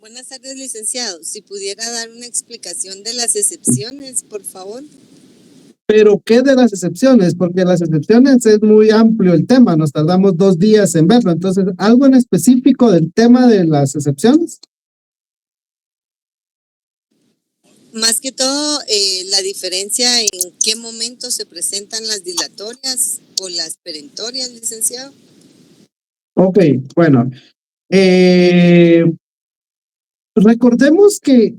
Buenas tardes, licenciado. Si pudiera dar una explicación de las excepciones, por favor. Pero, ¿qué de las excepciones? Porque las excepciones es muy amplio el tema, nos tardamos 2 días en verlo. Entonces, ¿algo en específico del tema de las excepciones? Más que todo, la diferencia en qué momento se presentan las dilatorias o las perentorias, licenciado. Ok, bueno. Recordemos que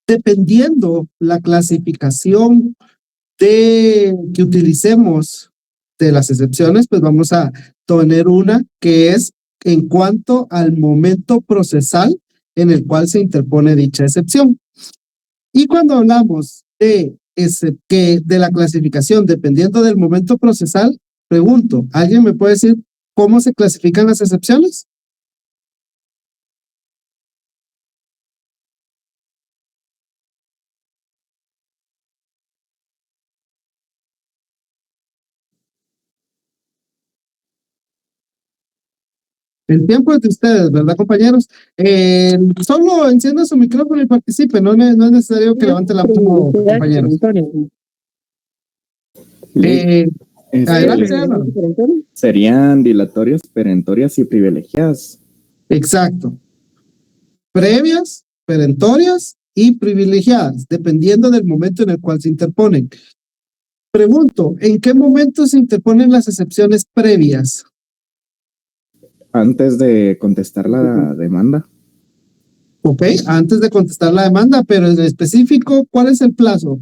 dependiendo la clasificación que utilicemos de las excepciones, pues vamos a tener una que es en cuanto al momento procesal en el cual se interpone dicha excepción. Y cuando hablamos de la clasificación dependiendo del momento procesal, pregunto, ¿alguien me puede decir cómo se clasifican las excepciones? El tiempo es de ustedes, ¿verdad, compañeros? Solo encienda su micrófono y participe, no es necesario que levante la mano, compañeros. Adelante, Ana. Serían dilatorias, perentorias y privilegiadas. Exacto. Previas, perentorias y privilegiadas, dependiendo del momento en el cual se interponen. Pregunto, ¿en qué momento se interponen las excepciones previas? Antes de contestar la demanda. Ok, antes de contestar la demanda, pero en específico, ¿cuál es el plazo?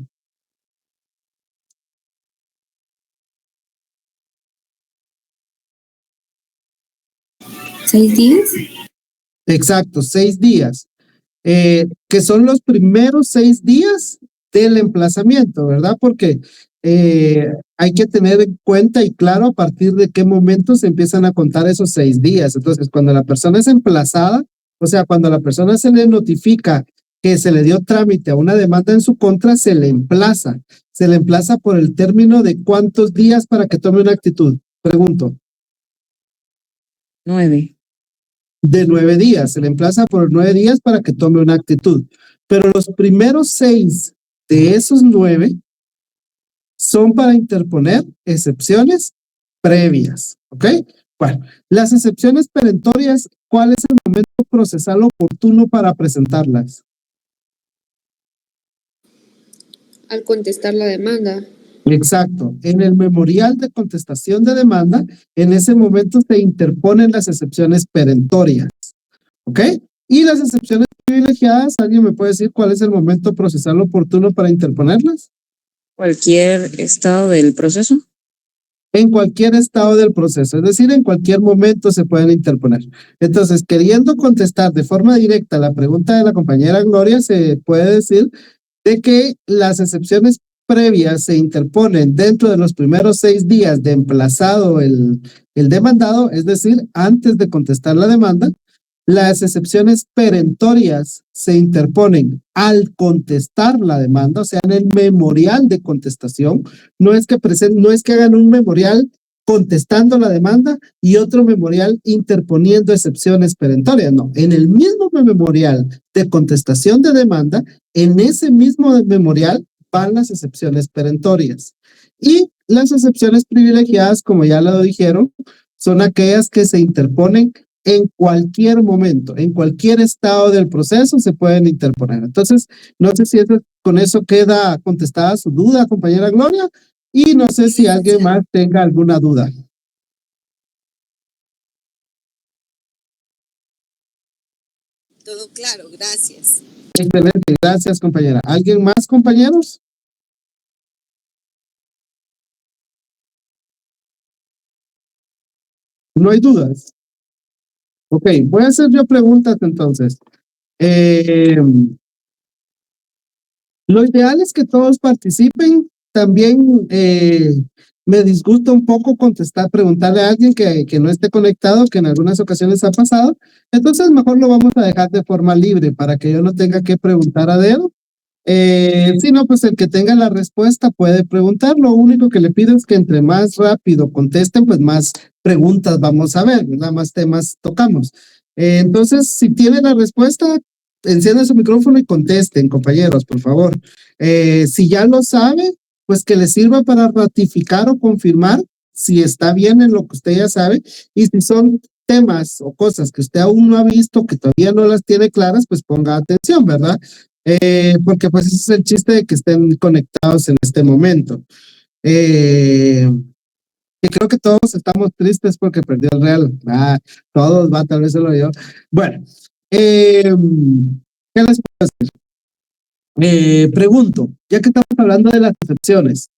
¿6 días? Exacto, 6 días. Que son los primeros 6 días del emplazamiento, ¿verdad? Porque hay que tener en cuenta y claro a partir de qué momento se empiezan a contar esos 6 días. Entonces, cuando la persona es emplazada, o sea, cuando a la persona se le notifica que se le dio trámite a una demanda en su contra, se le emplaza. Se le emplaza por el término de ¿cuántos días para que tome una actitud? Pregunto. 9. De 9 días, se le emplaza por 9 días para que tome una actitud. Pero los primeros 6 de esos 9 son para interponer excepciones previas, ¿ok? Bueno, las excepciones perentorias, ¿cuál es el momento procesal oportuno para presentarlas? Al contestar la demanda. Exacto. En el memorial de contestación de demanda, en ese momento se interponen las excepciones perentorias, ¿ok? Y las excepciones privilegiadas, ¿alguien me puede decir cuál es el momento procesal oportuno para interponerlas? Cualquier estado del proceso. En cualquier estado del proceso, es decir, en cualquier momento se pueden interponer. Entonces, queriendo contestar de forma directa la pregunta de la compañera Gloria, se puede decir de que las excepciones previas se interponen dentro de los primeros 6 días de emplazado el demandado, es decir, antes de contestar la demanda. Las excepciones perentorias se interponen al contestar la demanda, o sea, en el memorial de contestación. No es que hagan un memorial contestando la demanda y otro memorial interponiendo excepciones perentorias. No, en el mismo memorial de contestación de demanda, en ese mismo memorial van las excepciones perentorias. Y las excepciones privilegiadas, como ya lo dijeron, son aquellas que se interponen en cualquier momento, en cualquier estado del proceso se pueden interponer. Entonces, no sé si con eso queda contestada su duda, compañera Gloria, y no sé si alguien más tenga alguna duda. Todo claro, gracias. Excelente, gracias, compañera. ¿Alguien más, compañeros? No hay dudas. Ok, voy a hacer yo preguntas entonces. Lo ideal es que todos participen. También me disgusta un poco preguntarle a alguien que no esté conectado, que en algunas ocasiones ha pasado. Entonces mejor lo vamos a dejar de forma libre para que yo no tenga que preguntar a dedo. Si no, pues el que tenga la respuesta puede preguntar. Lo único que le pido es que entre más rápido contesten, pues más preguntas vamos a ver, ¿verdad? Más temas tocamos. Entonces, si tiene la respuesta, enciendan su micrófono y contesten, compañeros, por favor. Si ya lo sabe, pues que le sirva para ratificar o confirmar si está bien en lo que usted ya sabe, y si son temas o cosas que usted aún no ha visto, que todavía no las tiene claras, pues ponga atención, ¿verdad? Porque pues ese es el chiste de que estén conectados en este momento. Y creo que todos estamos tristes porque perdió el Real. Todos, tal vez se lo dio. Bueno, ¿qué les puedo decir? Pregunto, ya que estamos hablando de las excepciones,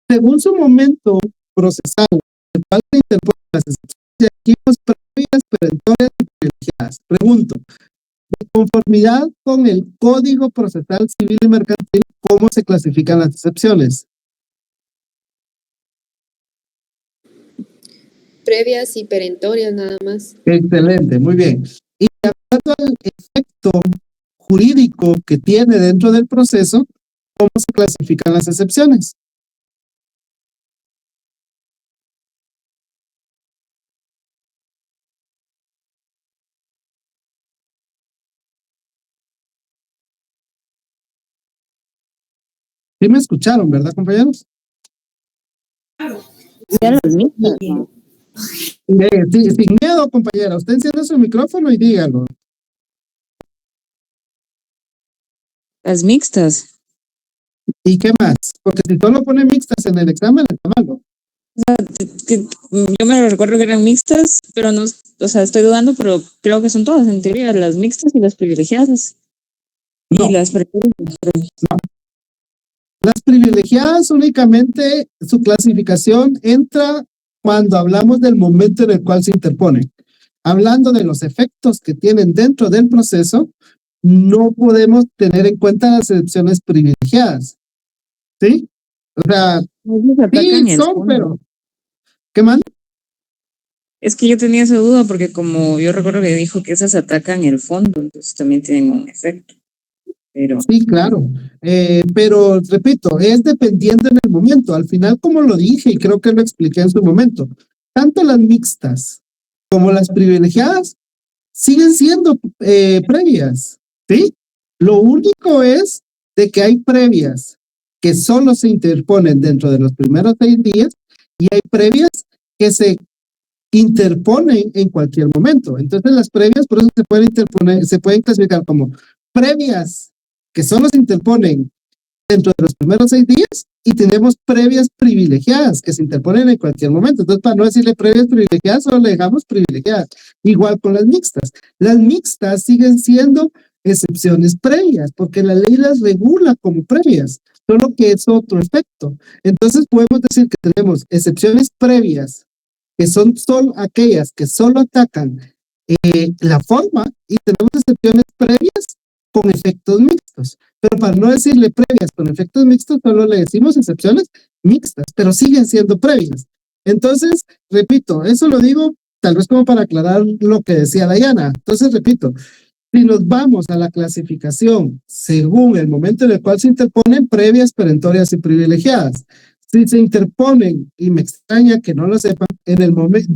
según su momento procesal, ¿de cuál se interponen las excepciones de archivos previas, perentorias y privilegiadas? Pregunto, de conformidad con el Código Procesal Civil y Mercantil, ¿cómo se clasifican las excepciones? Previas y perentorias nada más. Excelente, muy bien. Y de acuerdo al efecto jurídico que tiene dentro del proceso, ¿cómo se clasifican las excepciones? ¿Sí me escucharon, verdad, compañeros? Eran las mixtas, ¿no? Sí, sin miedo, compañera. Usted encienda su micrófono y dígalo. Las mixtas. ¿Y qué más? Porque si solo pone mixtas en el examen, está malo. Yo me recuerdo que eran mixtas, pero no, o sea, estoy dudando, pero creo que son todas, en teoría, las mixtas y las privilegiadas. No. Y las previas. Las privilegiadas únicamente su clasificación entra cuando hablamos del momento en el cual se interponen. Hablando de los efectos que tienen dentro del proceso, no podemos tener en cuenta las excepciones privilegiadas. ¿Sí? O sea, sí son, pero... ¿Qué más? Es que yo tenía esa duda porque como yo recuerdo que dijo que esas atacan el fondo, entonces también tienen un efecto. Pero... Sí, claro. Pero repito, es dependiendo en el momento. Al final, como lo dije y creo que lo expliqué en su momento, tanto las mixtas como las privilegiadas siguen siendo previas, ¿sí? Lo único es de que hay previas que solo se interponen dentro de los primeros 6 días y hay previas que se interponen en cualquier momento. Entonces las previas por eso se pueden interponer, se pueden clasificar como previas que solo se interponen dentro de los primeros 6 días y tenemos previas privilegiadas que se interponen en cualquier momento. Entonces, para no decirle previas privilegiadas, solo le dejamos privilegiadas. Igual con las mixtas. Las mixtas siguen siendo excepciones previas porque la ley las regula como previas, solo que es otro efecto. Entonces, podemos decir que tenemos excepciones previas que son solo aquellas que solo atacan la forma y tenemos excepciones previas con efectos mixtos. Pero para no decirle previas con efectos mixtos, solo le decimos excepciones mixtas, pero siguen siendo previas. Entonces, repito, eso lo digo tal vez como para aclarar lo que decía Dayana. Entonces, repito, si nos vamos a la clasificación según el momento en el cual se interponen previas, perentorias y privilegiadas, si se interponen, y me extraña que no lo sepan, en el momento,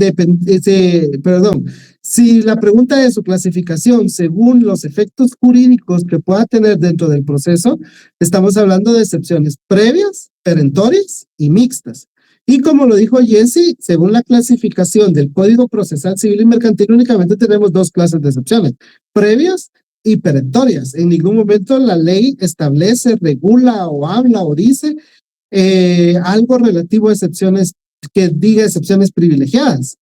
si la pregunta de su clasificación según los efectos jurídicos que pueda tener dentro del proceso, estamos hablando de excepciones previas, perentorias y mixtas. Y como lo dijo Jesse, según la clasificación del Código Procesal Civil y Mercantil, únicamente tenemos 2 clases de excepciones, previas y perentorias. En ningún momento la ley establece, regula o habla o dice algo relativo a excepciones, que diga excepciones privilegiadas.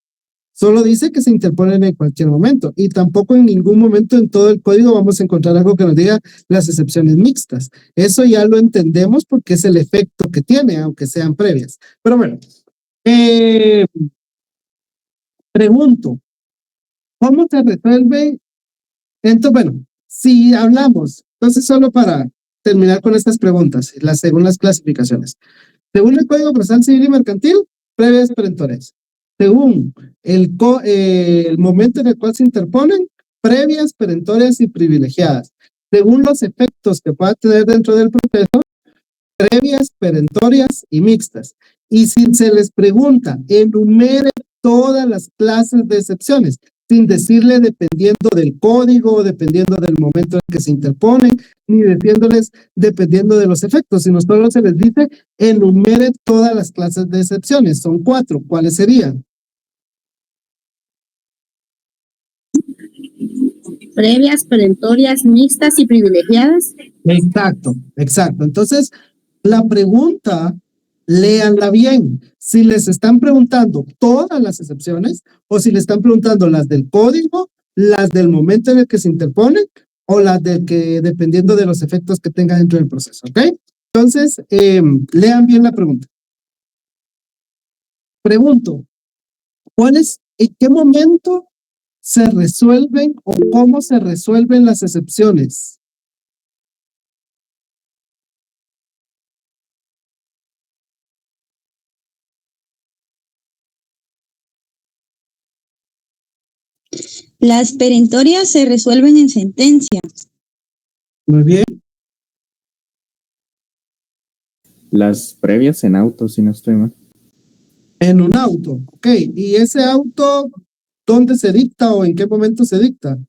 Solo dice que se interponen en cualquier momento y tampoco en ningún momento en todo el código vamos a encontrar algo que nos diga las excepciones mixtas. Eso ya lo entendemos porque es el efecto que tiene, aunque sean previas. Pero bueno, pregunto, ¿cómo se resuelve? Entonces, bueno, si hablamos, entonces solo para terminar con estas preguntas, según las clasificaciones. Según el Código Procesal Civil y Mercantil, previas perentorias. Según el momento en el cual se interponen, previas, perentorias y privilegiadas. Según los efectos que pueda tener dentro del proceso, previas, perentorias y mixtas. Y si se les pregunta, enumere todas las clases de excepciones, sin decirle dependiendo del código, dependiendo del momento en que se interpone, ni diciéndoles dependiendo de los efectos, sino solo se les dice enumere todas las clases de excepciones. Son 4. ¿Cuáles serían? Previas, perentorias, mixtas y privilegiadas. Exacto, exacto. Entonces, la pregunta, léanla bien. Si les están preguntando todas las excepciones o si le están preguntando las del código, las del momento en el que se interponen o las del que dependiendo de los efectos que tenga dentro del proceso, ¿ok? Entonces, lean bien la pregunta. Pregunto, ¿en qué momento se resuelven o cómo se resuelven las excepciones? Las perentorias se resuelven en sentencia. Muy bien. Las previas en auto, si no estoy mal. En un auto, ok. ¿Y ese auto dónde se dicta o en qué momento se dicta?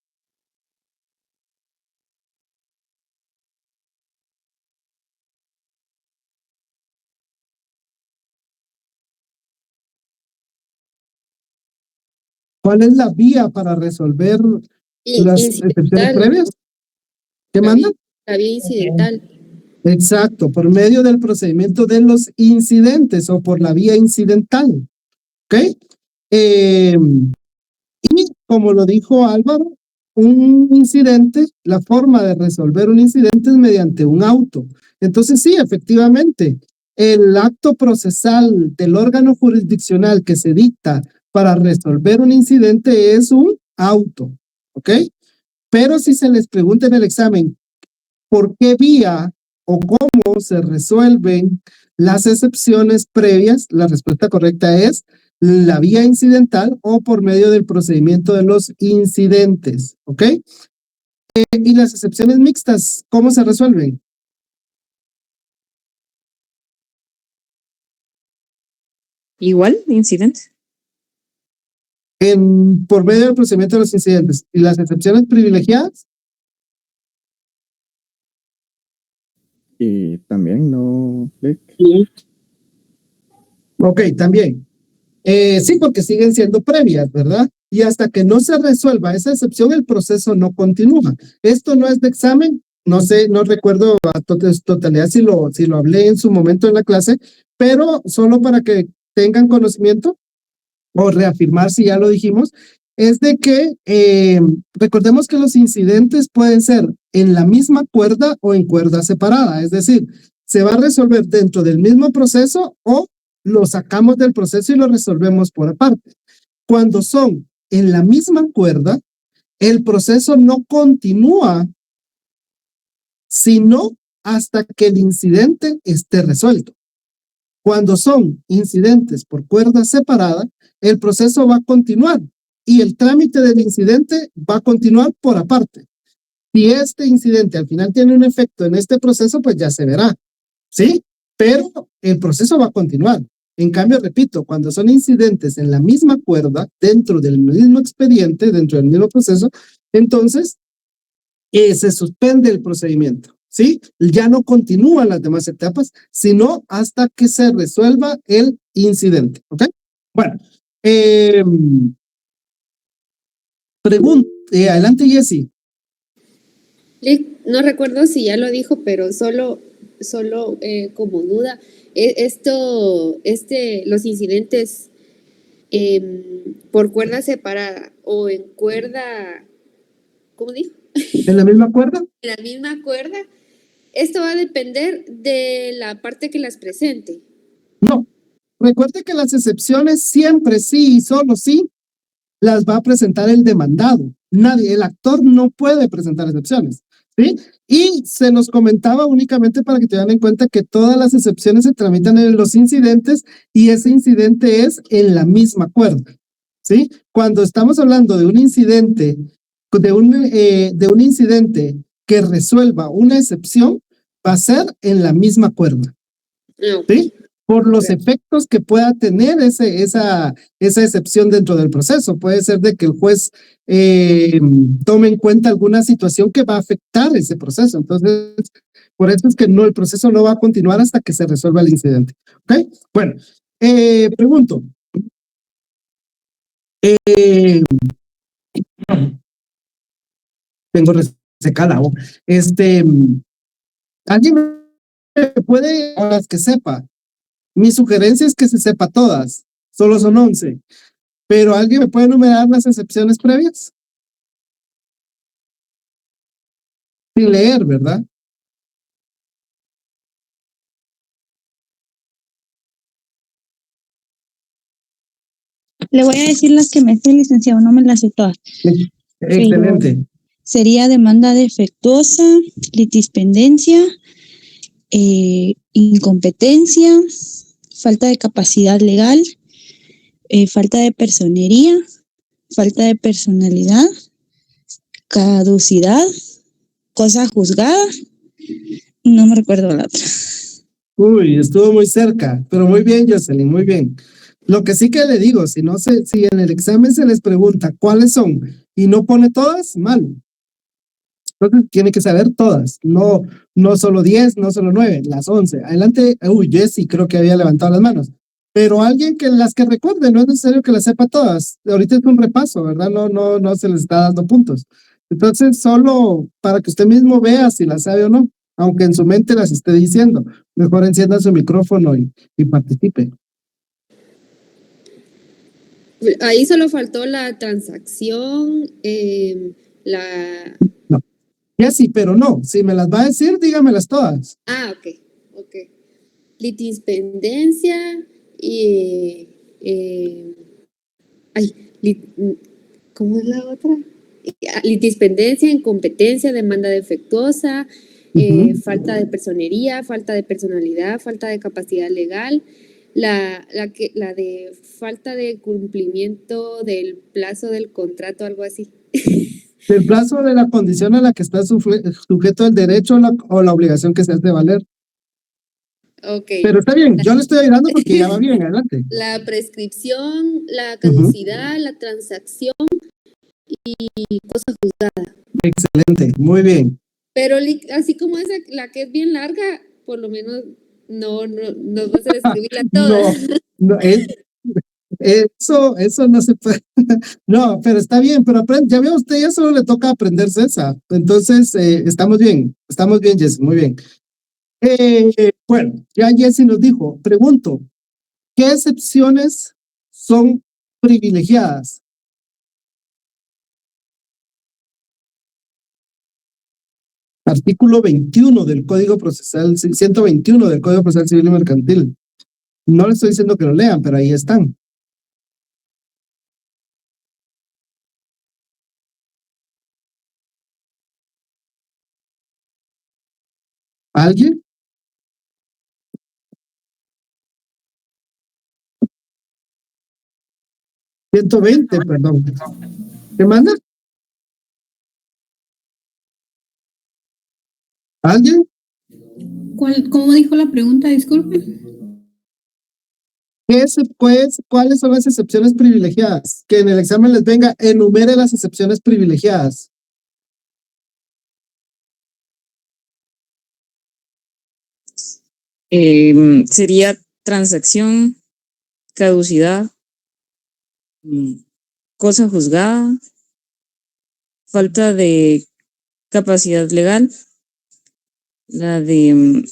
¿Cuál es la vía para resolver las excepciones previas? ¿Qué manda? La vía incidental. Exacto, por medio del procedimiento de los incidentes o por la vía incidental. ¿Ok? Y como lo dijo Álvaro, un incidente, la forma de resolver un incidente es mediante un auto. Entonces sí, efectivamente, el acto procesal del órgano jurisdiccional que se dicta para resolver un incidente es un auto, ¿ok? Pero si se les pregunta en el examen, ¿por qué vía o cómo se resuelven las excepciones previas? La respuesta correcta es la vía incidental o por medio del procedimiento de los incidentes, ¿ok? Y las excepciones mixtas, ¿cómo se resuelven? Igual, incidente. Por medio del procedimiento de los incidentes. ¿Y las excepciones privilegiadas? Y también no. Ok, también. Sí, porque siguen siendo previas, ¿verdad? Y hasta que no se resuelva esa excepción, el proceso no continúa. Esto no es de examen, no sé, no recuerdo a totalidad si lo hablé en su momento en la clase, pero solo para que tengan conocimiento o reafirmar si ya lo dijimos, es de que recordemos que los incidentes pueden ser en la misma cuerda o en cuerda separada, es decir, se va a resolver dentro del mismo proceso o lo sacamos del proceso y lo resolvemos por aparte. Cuando son en la misma cuerda, el proceso no continúa, sino hasta que el incidente esté resuelto. Cuando son incidentes por cuerda separada, el proceso va a continuar y el trámite del incidente va a continuar por aparte. Si este incidente al final tiene un efecto en este proceso, pues ya se verá, ¿sí? Pero el proceso va a continuar. En cambio, repito, cuando son incidentes en la misma cuerda, dentro del mismo expediente, dentro del mismo proceso, entonces se suspende el procedimiento, ¿sí? Ya no continúan las demás etapas, sino hasta que se resuelva el incidente, ¿ok? Bueno, adelante, Jessy. No recuerdo si ya lo dijo, pero solo como duda, los incidentes por cuerda separada o en cuerda, ¿cómo dijo? ¿En la misma cuerda? En la misma cuerda, esto va a depender de la parte que las presente. No, recuerde que las excepciones siempre sí y solo sí las va a presentar el demandado. Nadie, el actor no puede presentar excepciones, ¿sí? Y se nos comentaba únicamente para que tengan en cuenta que todas las excepciones se tramitan en los incidentes y ese incidente es en la misma cuerda, ¿sí? Cuando estamos hablando de un incidente, de un incidente que resuelva una excepción, va a ser en la misma cuerda, ¿sí? por los efectos que pueda tener esa excepción dentro del proceso. Puede ser de que el juez tome en cuenta alguna situación que va a afectar ese proceso. Entonces, por eso es que el proceso no va a continuar hasta que se resuelva el incidente. ¿Ok? Bueno, pregunto. Tengo resecada. ¿Alguien me puede, o las que sepa? Mi sugerencia es que se sepa todas. Solo son 11. Pero ¿alguien me puede enumerar las excepciones previas? Sin leer, ¿verdad? Le voy a decir las que me sé, licenciado, no me las sé todas. Excelente. Sería demanda defectuosa, litispendencia, incompetencia, falta de capacidad legal, falta de personería, falta de personalidad, caducidad, cosa juzgada, no me recuerdo la otra. Uy, estuvo muy cerca, pero muy bien, Jocelyn, muy bien. Lo que sí que le digo, si en el examen se les pregunta cuáles son y no pone todas, mal. Entonces tiene que saber todas, no solo 10, no solo 9, las 11. Adelante, Jessy creo que había levantado las manos. Pero alguien que las que recuerde, no es necesario que las sepa todas. Ahorita es un repaso, ¿verdad? No se les está dando puntos. Entonces, solo para que usted mismo vea si las sabe o no, aunque en su mente las esté diciendo. Mejor encienda su micrófono y participe. Ahí solo faltó la transacción, No. Jessy, pero no. Si me las va a decir, dígamelas todas. ok. Litispendencia y... ¿cómo es la otra? Litispendencia, incompetencia, demanda defectuosa, falta de personería, falta de personalidad, falta de capacidad legal, la de falta de cumplimiento del plazo del contrato, algo así. El plazo de la condición a la que está sujeto el derecho o la obligación que se hace valer. Ok. Pero está bien, yo le estoy ayudando porque ya va bien, adelante. La prescripción, la caducidad, la transacción y cosa juzgada. Excelente, muy bien. Pero así como esa, la que es bien larga, por lo menos no nos vas a escribirla toda. No, eso no se puede. No, pero está bien, pero ya veo usted, ya solo le toca aprenderse esa. Entonces, estamos bien, Jessy, muy bien. Bueno, ya Jessy nos dijo, pregunto, ¿qué excepciones son privilegiadas? Artículo 21 del Código Procesal, 121 del Código Procesal Civil y Mercantil. No le estoy diciendo que lo lean, pero ahí están. ¿Alguien? $120, perdón. ¿Qué manda? ¿Alguien? ¿Cómo dijo la pregunta? Disculpe. ¿Cuáles son las excepciones privilegiadas? Que en el examen les venga, enumere las excepciones privilegiadas. Sería transacción, caducidad, cosa juzgada, falta de capacidad legal, la de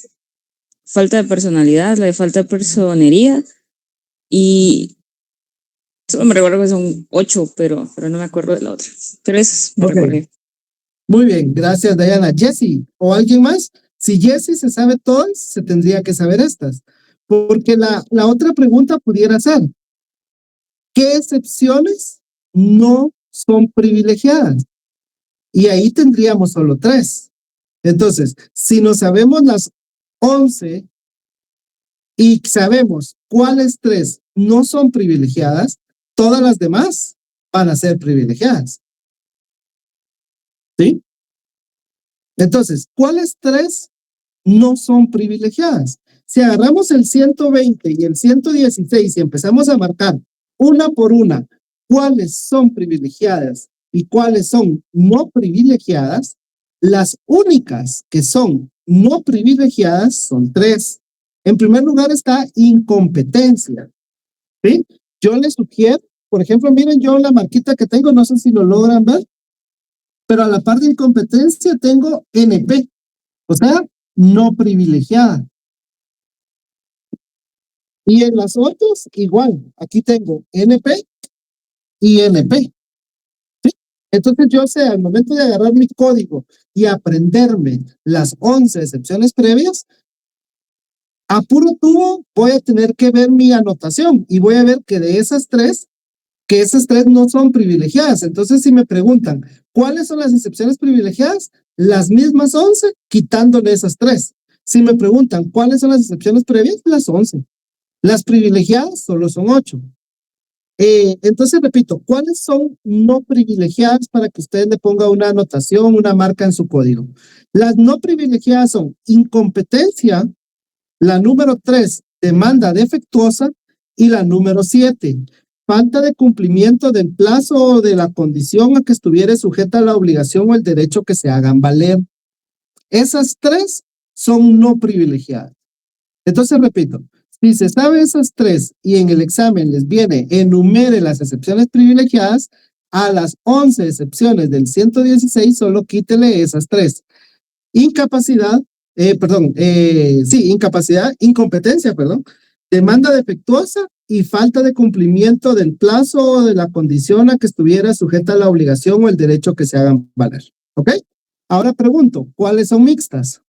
falta de personalidad, la de falta de personería y solo me recuerdo que son 8, pero no me acuerdo de la otra. 3 me recordé. Muy bien, gracias Diana. Jessy, ¿o alguien más? Si Jessy se sabe todas, se tendría que saber estas. Porque la otra pregunta pudiera ser, ¿qué excepciones no son privilegiadas? Y ahí tendríamos solo 3. Entonces, si nos sabemos las 11 y sabemos cuáles 3 no son privilegiadas, todas las demás van a ser privilegiadas. ¿Sí? Entonces, ¿cuáles 3 no son privilegiadas? Si agarramos el 120 y el 116 y empezamos a marcar una por una cuáles son privilegiadas y cuáles son no privilegiadas, las únicas que son no privilegiadas son 3. En primer lugar está incompetencia, ¿sí? Yo les sugiero, por ejemplo, miren yo la marquita que tengo, no sé si lo logran ver, pero a la par de incompetencia tengo NP, o sea, no privilegiada. Y en las otras, igual, aquí tengo NP y NP. ¿Sí? Entonces yo sé, al momento de agarrar mi código y aprenderme las 11 excepciones previas, a puro tubo voy a tener que ver mi anotación y voy a ver que de esas 3, que esas 3 no son privilegiadas. Entonces, si me preguntan, ¿cuáles son las excepciones privilegiadas? Las mismas 11, quitándole esas 3. Si me preguntan, ¿cuáles son las excepciones previas? Las 11. Las privilegiadas solo son 8. Entonces, repito, ¿cuáles son no privilegiadas para que usted le ponga una anotación, una marca en su código? Las no privilegiadas son incompetencia, la número 3, demanda defectuosa, y la número 7, falta de cumplimiento del plazo o de la condición a que estuviera sujeta la obligación o el derecho que se hagan valer. Esas 3 son no privilegiadas. Entonces, repito, si se sabe esas 3 y en el examen les viene enumere las excepciones privilegiadas, a las 11 excepciones del 116 solo quítele esas 3. Incapacidad, incapacidad, incompetencia, demanda defectuosa y falta de cumplimiento del plazo o de la condición a que estuviera sujeta la obligación o el derecho que se hagan valer. ¿Ok? Ahora pregunto, ¿cuáles son mixtas?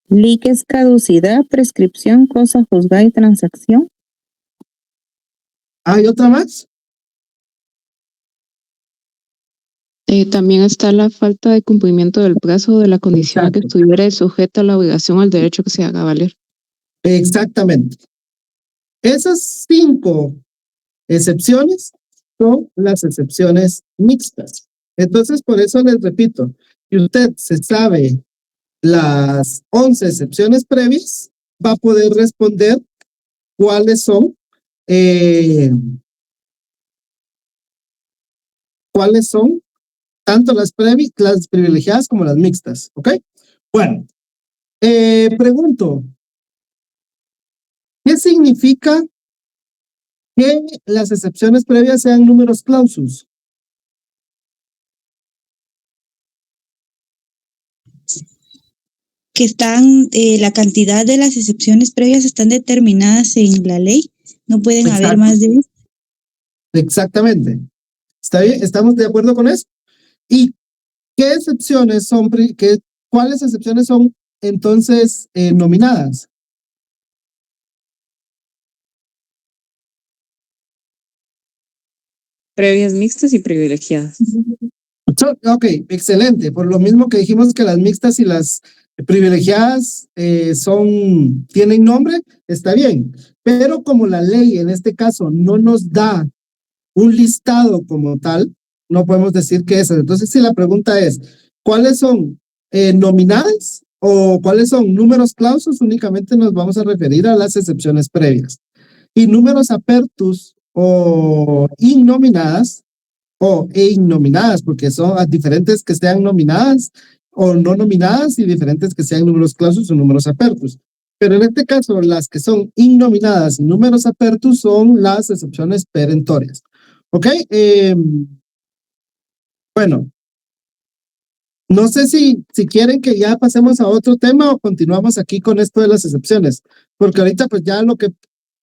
LIC es caducidad, prescripción, cosa juzgada y transacción. ¿Hay otra más? También está la falta de cumplimiento del plazo de la condición a que estuviera sujeta a la obligación o el derecho que se haga valer. Exactamente. Esas 5 excepciones son las excepciones mixtas. Entonces, por eso les repito, si usted se sabe las 11 excepciones previas, va a poder responder cuáles son tanto las privilegiadas como las mixtas, ¿ok? Bueno, pregunto, ¿qué significa que las excepciones previas sean números clausus? Que están, la cantidad de las excepciones previas están determinadas en la ley, no pueden haber más de eso. Exactamente. ¿Está bien? ¿Estamos de acuerdo con eso? ¿Y qué excepciones son, cuáles excepciones son entonces nominadas? Previas mixtas y privilegiadas. Ok, excelente. Por lo mismo que dijimos que las mixtas y las privilegiadas tienen nombre, está bien. Pero como la ley en este caso no nos da un listado como tal, no podemos decir que esas. Entonces, si la pregunta es, ¿cuáles son nominadas o cuáles son números clausus? Únicamente nos vamos a referir a las excepciones previas. Y números apertus o innominadas e innominadas, porque son diferentes que sean nominadas o no nominadas y diferentes que sean números clausus o números apertus. Pero en este caso, las que son innominadas y números apertus son las excepciones perentorias. ¿Ok? Bueno, no sé si quieren que ya pasemos a otro tema o continuamos aquí con esto de las excepciones, porque ahorita pues ya lo que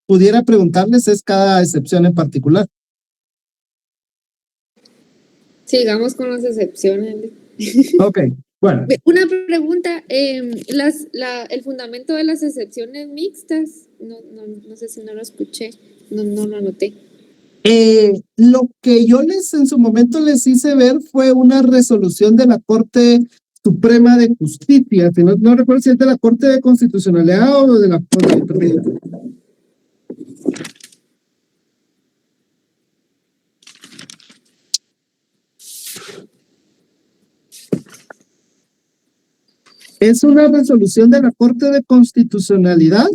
pudiera preguntarles es cada excepción en particular. Sigamos con las excepciones. Ok, bueno. Una pregunta, el fundamento de las excepciones mixtas, no sé si no lo escuché, no lo anoté. Lo que yo en su momento les hice ver fue una resolución de la Corte Suprema de Justicia, si no recuerdo si es de la Corte de Constitucionalidad o de la Corte. Es una resolución de la Corte de Constitucionalidad,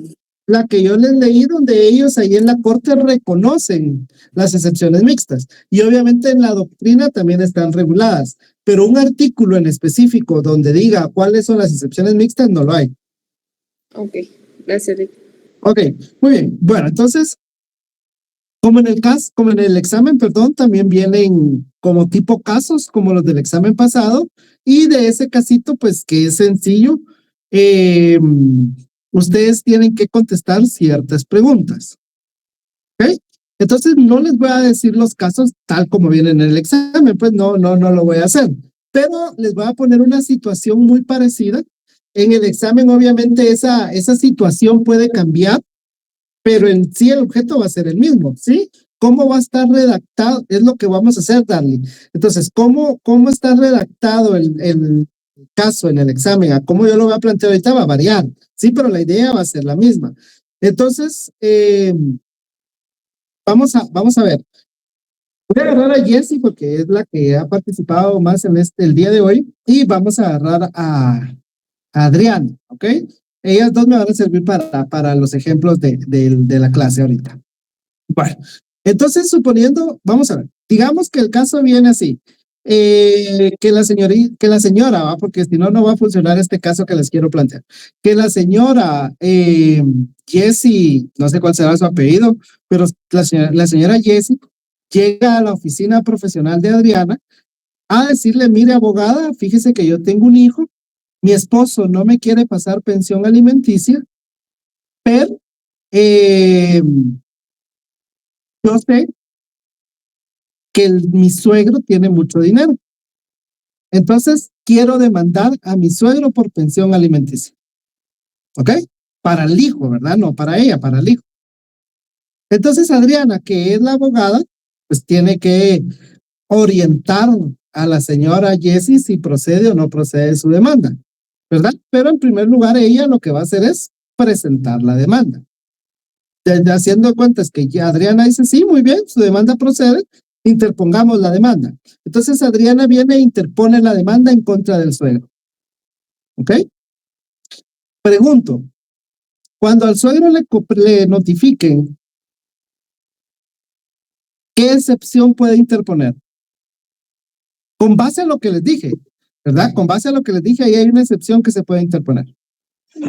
la que yo les leí, donde ellos ahí en la Corte reconocen las excepciones mixtas. Y obviamente en la doctrina también están reguladas, pero un artículo en específico donde diga cuáles son las excepciones mixtas no lo hay. Ok, gracias, Rick. Ok, muy bien. Bueno, entonces, como en el examen, perdón, también vienen como tipo casos, como los del examen pasado, y de ese casito, pues que es sencillo, ustedes tienen que contestar ciertas preguntas. ¿Ok? Entonces, no les voy a decir los casos tal como vienen en el examen, pues no lo voy a hacer, pero les voy a poner una situación muy parecida. En el examen, obviamente, esa situación puede cambiar, pero en sí el objeto va a ser el mismo, ¿sí? ¿Cómo va a estar redactado? Es lo que vamos a hacer, Darly. Entonces, ¿cómo está redactado el caso en el examen? A cómo yo lo voy a plantear ahorita va a variar, ¿sí? Pero la idea va a ser la misma. Entonces, vamos a ver. Voy a agarrar a Jessie porque es la que ha participado más en el día de hoy, y vamos a agarrar a Adriana, ¿ok? Ellas dos me van a servir para los ejemplos de la clase ahorita. Bueno, entonces suponiendo, vamos a ver, digamos que el caso viene así, que la señora, ¿va? Porque si no, no va a funcionar este caso que les quiero plantear. Que la señora Jessie, no sé cuál será su apellido, pero la señora Jessie llega a la oficina profesional de Adriana a decirle, mire, abogada, fíjese que yo tengo un hijo, mi esposo no me quiere pasar pensión alimenticia, pero yo sé que mi suegro tiene mucho dinero. Entonces, quiero demandar a mi suegro por pensión alimenticia. ¿Ok? Para el hijo, ¿verdad? No para ella, para el hijo. Entonces, Adriana, que es la abogada, pues tiene que orientar a la señora Jessie si procede o no procede su demanda, ¿verdad? Pero en primer lugar, ella lo que va a hacer es presentar la demanda. Haciendo cuentas que ya Adriana dice, sí, muy bien, su demanda procede, interpongamos la demanda. Entonces Adriana viene e interpone la demanda en contra del suegro. ¿Ok? Pregunto, cuando al suegro le notifiquen, ¿qué excepción puede interponer? Con base a lo que les dije, ¿verdad? Con base a lo que les dije, ahí hay una excepción que se puede interponer.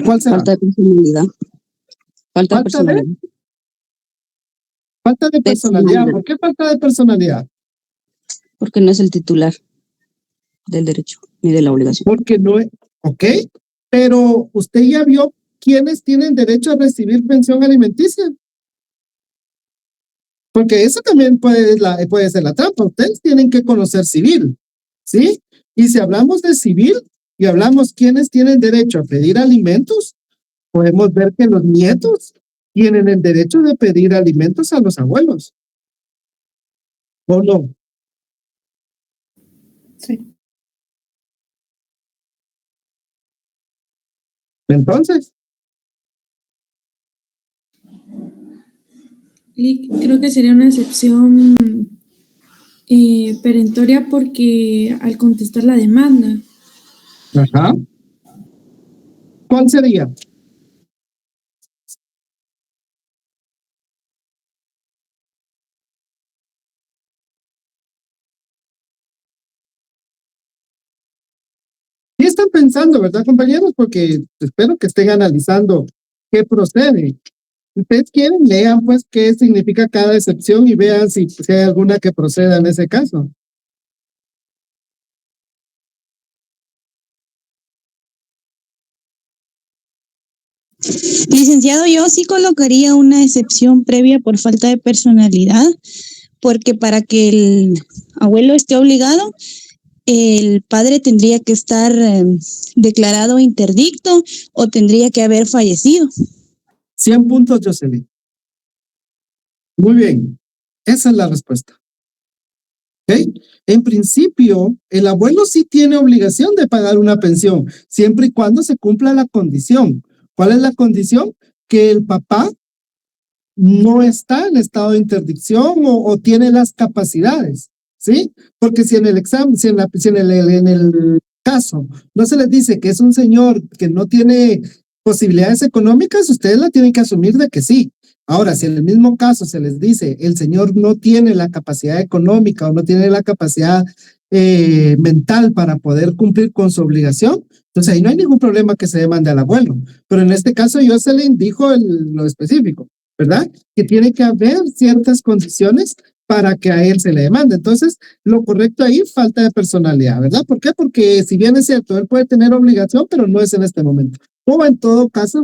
¿Cuál será? Falta de personalidad. Falta de personalidad. Falta de personalidad. ¿Por qué falta de personalidad? Porque no es el titular del derecho ni de la obligación. Porque no es, ok, pero usted ya vio quiénes tienen derecho a recibir pensión alimenticia. Porque eso también puede ser la trampa. Ustedes tienen que conocer civil, ¿sí? Y si hablamos de civil y hablamos quiénes tienen derecho a pedir alimentos, podemos ver que los nietos tienen el derecho de pedir alimentos a los abuelos. ¿O no? Sí. Entonces, Creo que sería una excepción perentoria porque al contestar la demanda. ajá. ¿Cuál sería? ¿Qué están pensando, verdad, compañeros? Porque espero que estén analizando qué procede. Si ustedes quieren, lean pues qué significa cada excepción y vean si hay alguna que proceda en ese caso. Licenciado, yo sí colocaría una excepción previa por falta de personalidad, porque para que el abuelo esté obligado, el padre tendría que estar declarado interdicto o tendría que haber fallecido. 100 puntos, Jocelyn. Muy bien. Esa es la respuesta. ¿Ok? En principio, el abuelo sí tiene obligación de pagar una pensión, siempre y cuando se cumpla la condición. ¿Cuál es la condición? Que el papá no está en estado de interdicción o tiene las capacidades, ¿sí? Porque si en el examen, si en el caso no se les dice que es un señor que no tiene posibilidades económicas, ustedes la tienen que asumir de que sí. Ahora, si en el mismo caso se les dice el señor no tiene la capacidad económica o no tiene la capacidad mental para poder cumplir con su obligación, entonces ahí no hay ningún problema que se demande al abuelo. Pero en este caso Jocelyn dijo lo específico, ¿verdad? Que tiene que haber ciertas condiciones para que a él se le demande. Entonces, lo correcto ahí, falta de personalidad, ¿verdad? ¿Por qué? Porque si bien es cierto, él puede tener obligación, pero no es en este momento. O en todo caso,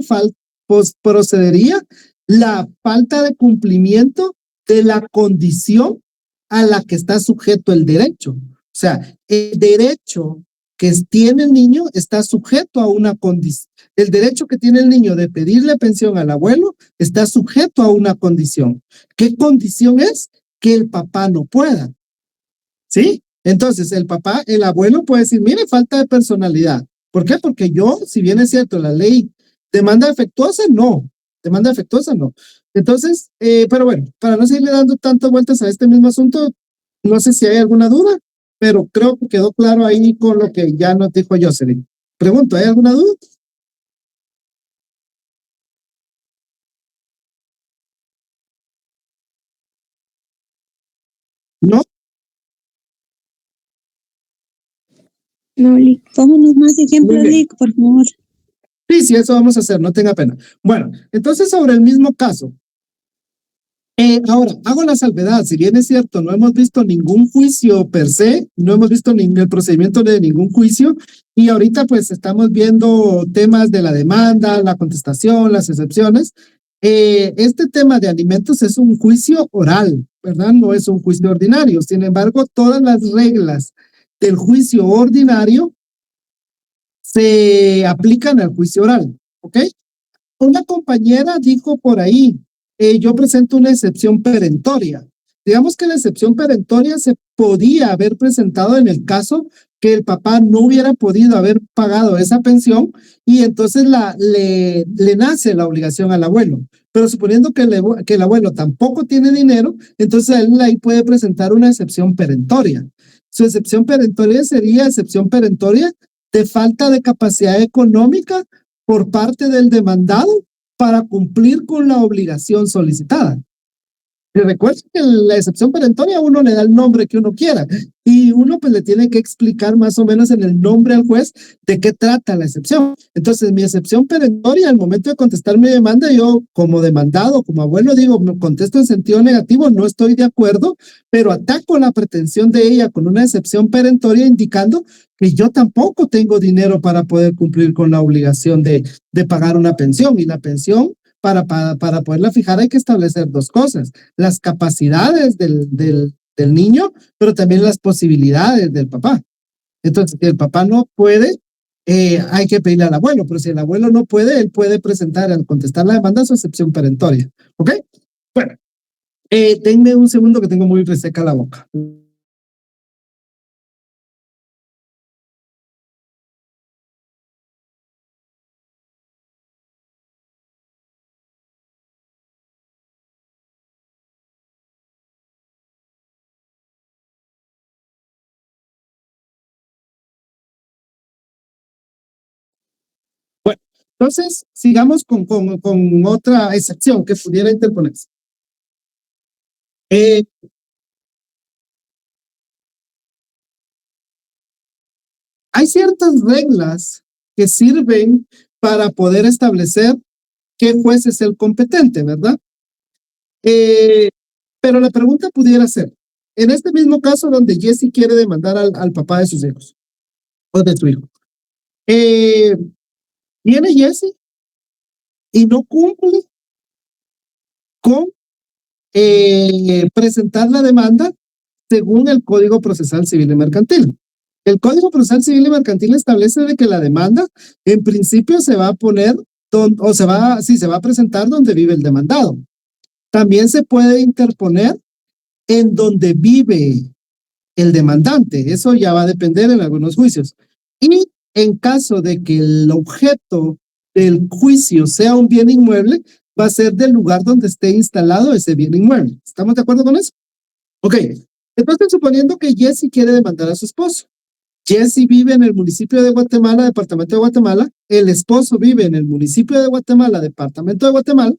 procedería la falta de cumplimiento de la condición a la que está sujeto el derecho. O sea, el derecho que tiene el niño está sujeto a una condición. El derecho que tiene el niño de pedirle pensión al abuelo está sujeto a una condición. ¿Qué condición es? Que el papá no pueda. ¿Sí? Entonces, el abuelo puede decir, mire, falta de personalidad. ¿Por qué? Porque yo, si bien es cierto, la ley demanda defectuosa, no. Demanda defectuosa, no. Entonces, pero bueno, para no seguirle dando tantas vueltas a este mismo asunto, no sé si hay alguna duda, pero creo que quedó claro ahí con lo que ya nos dijo Jocelyn. Pregunto, ¿hay alguna duda? ¿No? No, Lick. Pónganos más ejemplos, Lick, por favor. Sí, eso vamos a hacer, no tenga pena. Bueno, entonces sobre el mismo caso. Ahora, hago la salvedad, si bien es cierto, no hemos visto ningún juicio per se, no hemos visto el procedimiento de ningún juicio, y ahorita pues estamos viendo temas de la demanda, la contestación, las excepciones. Este tema de alimentos es un juicio oral, ¿verdad? No es un juicio ordinario. Sin embargo, todas las reglas del juicio ordinario se aplican al juicio oral, ¿ok? Una compañera dijo por ahí, yo presento una excepción perentoria. Digamos que la excepción perentoria se podía haber presentado en el caso que el papá no hubiera podido haber pagado esa pensión y entonces le nace la obligación al abuelo. Pero suponiendo que el abuelo tampoco tiene dinero, entonces él ahí puede presentar una excepción perentoria. Su excepción perentoria sería excepción perentoria de falta de capacidad económica por parte del demandado para cumplir con la obligación solicitada. Y recuerden que la excepción perentoria uno le da el nombre que uno quiera y uno pues le tiene que explicar más o menos en el nombre al juez de qué trata la excepción. Entonces mi excepción perentoria al momento de contestar mi demanda, yo como demandado, como abuelo digo, me contesto en sentido negativo, no estoy de acuerdo, pero ataco la pretensión de ella con una excepción perentoria indicando que yo tampoco tengo dinero para poder cumplir con la obligación de pagar una pensión y la pensión para poderla fijar hay que establecer dos cosas, las capacidades del niño, pero también las posibilidades del papá. Entonces, si el papá no puede, hay que pedirle al abuelo, pero si el abuelo no puede, él puede presentar al contestar la demanda su excepción perentoria. ¿Ok? Bueno, denme un segundo que tengo muy reseca la boca. Bueno, entonces sigamos con otra excepción que pudiera interponerse. Hay ciertas reglas que sirven para poder establecer qué juez es el competente, ¿verdad? Pero la pregunta pudiera ser, en este mismo caso donde Jesse quiere demandar al papá de sus hijos o de su hijo, viene Jesse y no cumple con presentar la demanda según el Código Procesal Civil y Mercantil. El Código Procesal Civil y Mercantil establece de que la demanda en principio se va a poner se va a presentar donde vive el demandado. También se puede interponer en donde vive el demandante. Eso ya va a depender en algunos juicios. Y en caso de que el objeto del juicio sea un bien inmueble, va a ser del lugar donde esté instalado ese bien inmueble. ¿Estamos de acuerdo con eso? Ok. Entonces, suponiendo que Jesse quiere demandar a su esposo. Jesse vive en el municipio de Guatemala, departamento de Guatemala, el esposo vive en el municipio de Guatemala, departamento de Guatemala,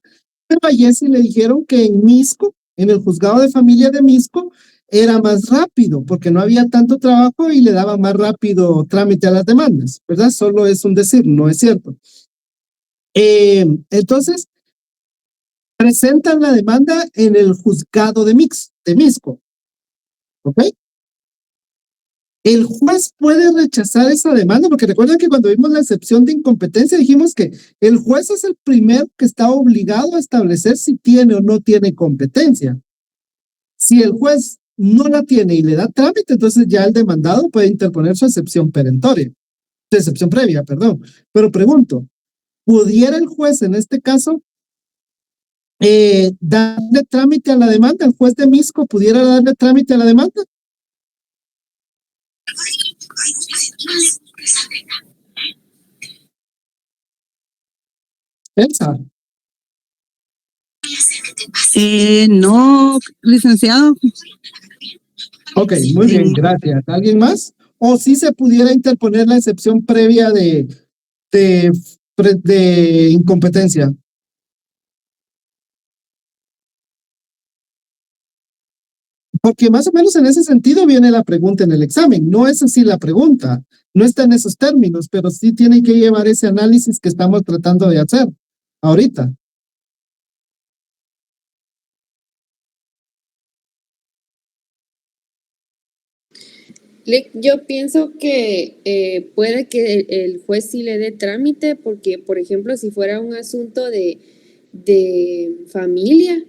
pero a Jesse le dijeron que en Misco, en el juzgado de familia de Misco, era más rápido porque no había tanto trabajo y le daba más rápido trámite a las demandas, ¿verdad? Solo es un decir, no es cierto. Entonces, presentan la demanda en el juzgado de Misco, ¿ok? El juez puede rechazar esa demanda, porque recuerden que cuando vimos la excepción de incompetencia dijimos que el juez es el primero que está obligado a establecer si tiene o no tiene competencia. Si el juez no la tiene y le da trámite, entonces ya el demandado puede interponer su excepción perentoria, su excepción previa, perdón. Pero pregunto, ¿pudiera el juez en este caso darle trámite a la demanda? ¿El juez de Misco pudiera darle trámite a la demanda? Elsa. No, licenciado. Ok, muy bien, gracias. ¿Alguien más? ¿O si se pudiera interponer la excepción previa de incompetencia? Porque más o menos en ese sentido viene la pregunta en el examen. No es así la pregunta, no está en esos términos, pero sí tienen que llevar ese análisis que estamos tratando de hacer ahorita. Yo pienso que puede que el juez sí le dé trámite porque, por ejemplo, si fuera un asunto de familia,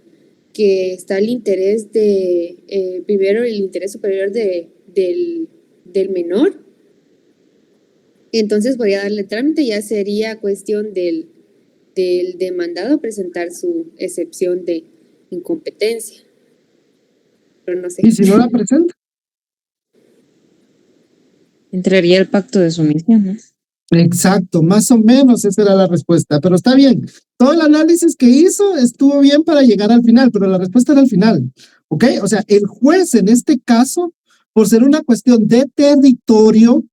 que está el interés primero el interés superior del menor, entonces podría darle trámite, ya sería cuestión del demandado presentar su excepción de incompetencia. Pero no sé. ¿Y si no la presenta? Entraría el pacto de sumisión, ¿no? Exacto, más o menos esa era la respuesta, pero está bien. Todo el análisis que hizo estuvo bien para llegar al final, pero la respuesta era al final, ¿ok? O sea, el juez en este caso, por ser una cuestión de territorio,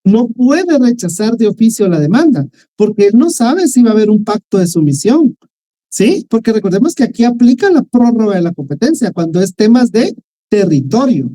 no puede rechazar de oficio la demanda, porque él no sabe si va a haber un pacto de sumisión, ¿sí? Porque recordemos que aquí aplica la prórroga de la competencia cuando es temas de territorio.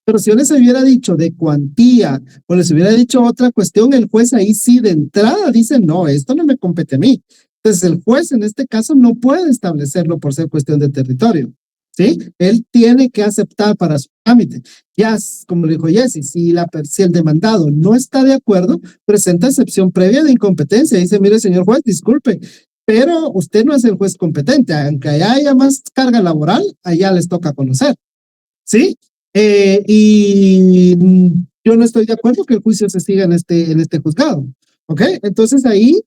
Pero si yo les hubiera dicho de cuantía o les hubiera dicho otra cuestión, el juez ahí sí de entrada dice, no, esto no me compete a mí. Entonces el juez en este caso no puede establecerlo por ser cuestión de territorio, ¿sí? Él tiene que aceptar para su trámite. Ya, como le dijo Jesse, si el demandado no está de acuerdo, presenta excepción previa de incompetencia. Dice, mire, señor juez, disculpe, pero usted no es el juez competente. Aunque haya más carga laboral, allá les toca conocer, ¿sí? Y yo no estoy de acuerdo que el juicio se siga en este juzgado, ¿ok? Entonces ahí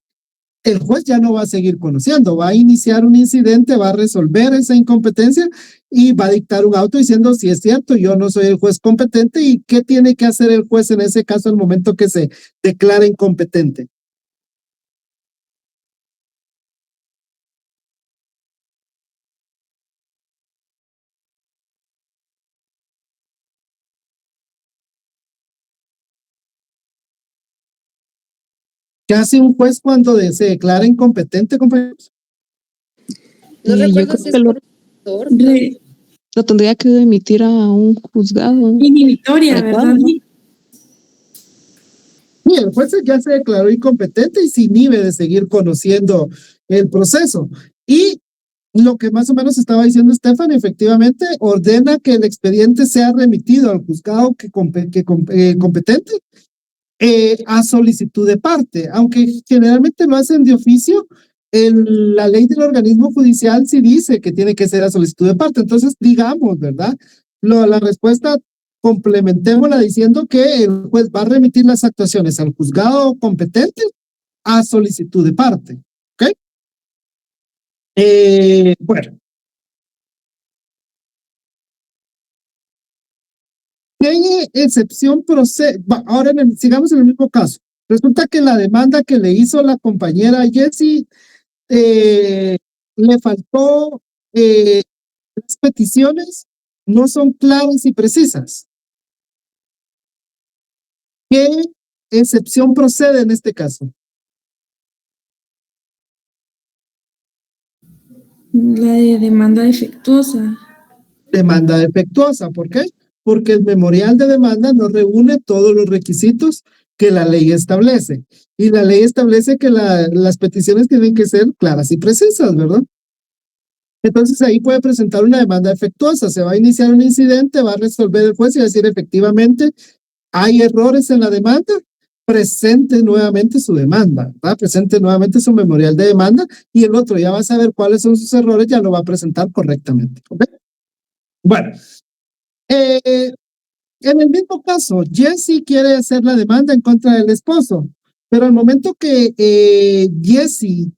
el juez ya no va a seguir conociendo, va a iniciar un incidente, va a resolver esa incompetencia y va a dictar un auto diciendo si es cierto, yo no soy el juez competente y qué tiene que hacer el juez en ese caso al momento que se declara incompetente. ¿Qué hace un juez cuando se declara incompetente, compañeros? No Yo recuerdo creo si que es por un lo tendría que emitir a un juzgado. Inhibitoria, adecuado, ¿verdad? ¿no? Y el juez ya se declaró incompetente y se inhibe de seguir conociendo el proceso. Y lo que más o menos estaba diciendo Estefan, efectivamente, ordena que el expediente sea remitido al juzgado competente a solicitud de parte, aunque generalmente lo hacen de oficio. La ley del organismo judicial sí dice que tiene que ser a solicitud de parte. Entonces, digamos, ¿verdad? La respuesta complementémosla diciendo que el juez va a remitir las actuaciones al juzgado competente a solicitud de parte. ¿Ok? Bueno. ¿Qué excepción procede? Ahora sigamos en el mismo caso. Resulta que la demanda que le hizo la compañera Jessie le faltó las peticiones, no son claras y precisas. ¿Qué excepción procede en este caso? La de demanda defectuosa. Demanda defectuosa, ¿por qué? Porque el memorial de demanda no reúne todos los requisitos que la ley establece. Y la ley establece que las peticiones tienen que ser claras y precisas, ¿verdad? Entonces ahí puede presentar una demanda defectuosa. Se va a iniciar un incidente, va a resolver el juez y va a decir efectivamente hay errores en la demanda, presente nuevamente su demanda, ¿verdad? Presente nuevamente su memorial de demanda y el otro ya va a saber cuáles son sus errores, ya lo va a presentar correctamente. ¿Ok? Bueno, en el mismo caso, Jesse quiere hacer la demanda en contra del esposo, pero al momento que Jesse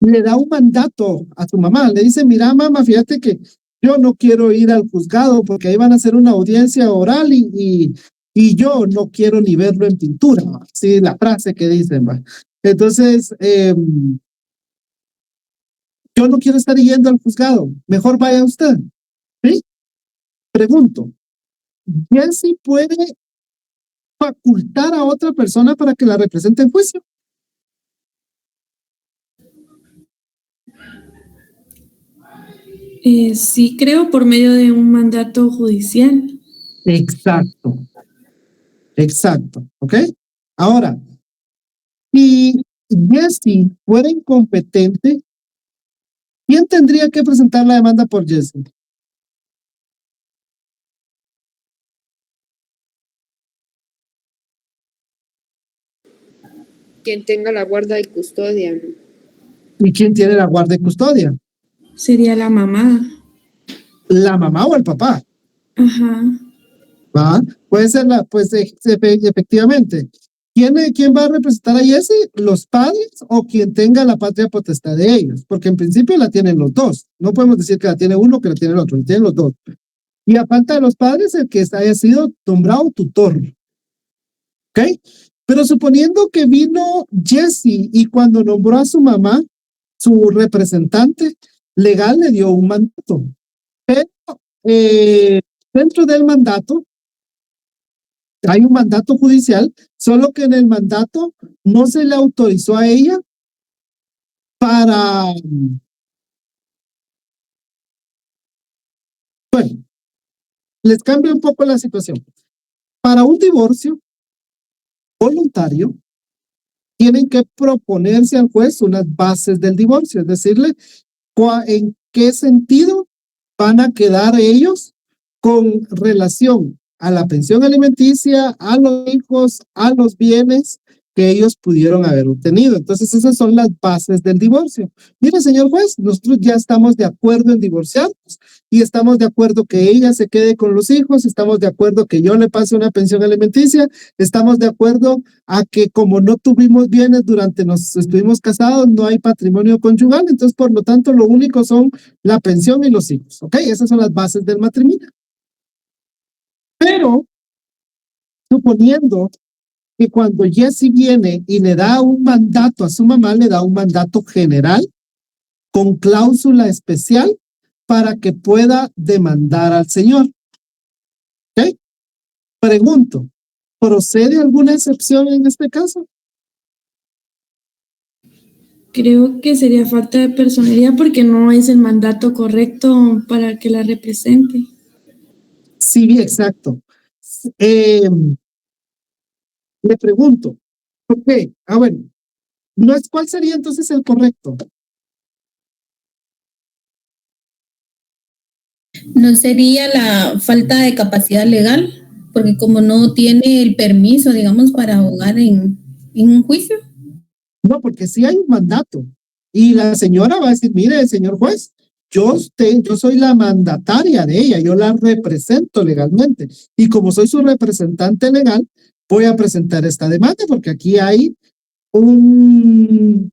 le da un mandato a su mamá, le dice, mira mamá, fíjate que yo no quiero ir al juzgado porque ahí van a hacer una audiencia oral y yo no quiero ni verlo en pintura, sí, la frase que dicen, ¿va? Entonces, yo no quiero estar yendo al juzgado, mejor vaya usted, ¿sí? Pregunto, ¿Jesse puede facultar a otra persona para que la represente en juicio? Sí, creo por medio de un mandato judicial. Exacto. Exacto. ¿Ok? Ahora, si Jesse fuera incompetente, ¿quién tendría que presentar la demanda por Jesse? Quien tenga la guarda y custodia, ¿no? ¿Y quién tiene la guardia y custodia? Sería la mamá. ¿La mamá o el papá? Ajá. ¿Va? Puede ser pues efectivamente. ¿Quién va a representar a Jesse? ¿Los padres o quien tenga la patria potestad de ellos? Porque en principio la tienen los dos. No podemos decir que la tiene uno que la tiene el otro, la tienen los dos. Y a falta de los padres, el que haya sido nombrado tutor. ¿Ok? Pero suponiendo que vino Jesse y cuando nombró a su mamá, su representante legal le dio un mandato. Pero dentro del mandato hay un mandato judicial, solo que en el mandato no se le autorizó a ella para... Bueno, les cambio un poco la situación. Para un divorcio voluntario, tienen que proponerse al juez unas bases del divorcio, es decirle en qué sentido van a quedar ellos con relación a la pensión alimenticia, a los hijos, a los bienes que ellos pudieron haber obtenido. Entonces esas son las bases del divorcio. Mire, señor juez, nosotros ya estamos de acuerdo en divorciarnos y estamos de acuerdo que ella se quede con los hijos, estamos de acuerdo que yo le pase una pensión alimenticia, estamos de acuerdo a que como no tuvimos bienes durante nos estuvimos casados, no hay patrimonio conyugal, entonces por lo tanto lo único son la pensión y los hijos, ¿ok? Esas son las bases del matrimonio. Pero, suponiendo que cuando Jesse viene y le da un mandato a su mamá, le da un mandato general con cláusula especial para que pueda demandar al señor. ¿Ok? Pregunto, ¿procede alguna excepción en este caso? Creo que sería falta de personería porque no es el mandato correcto para que la represente. Sí, exacto. Le pregunto, ¿por qué? Bueno, no es cuál sería entonces el correcto. ¿No sería la falta de capacidad legal? Porque como no tiene el permiso, digamos, para abogar en un juicio. No, porque sí hay un mandato. Y la señora va a decir, mire, señor juez, yo soy la mandataria de ella, yo la represento legalmente. Y como soy su representante legal, voy a presentar esta demanda porque aquí hay una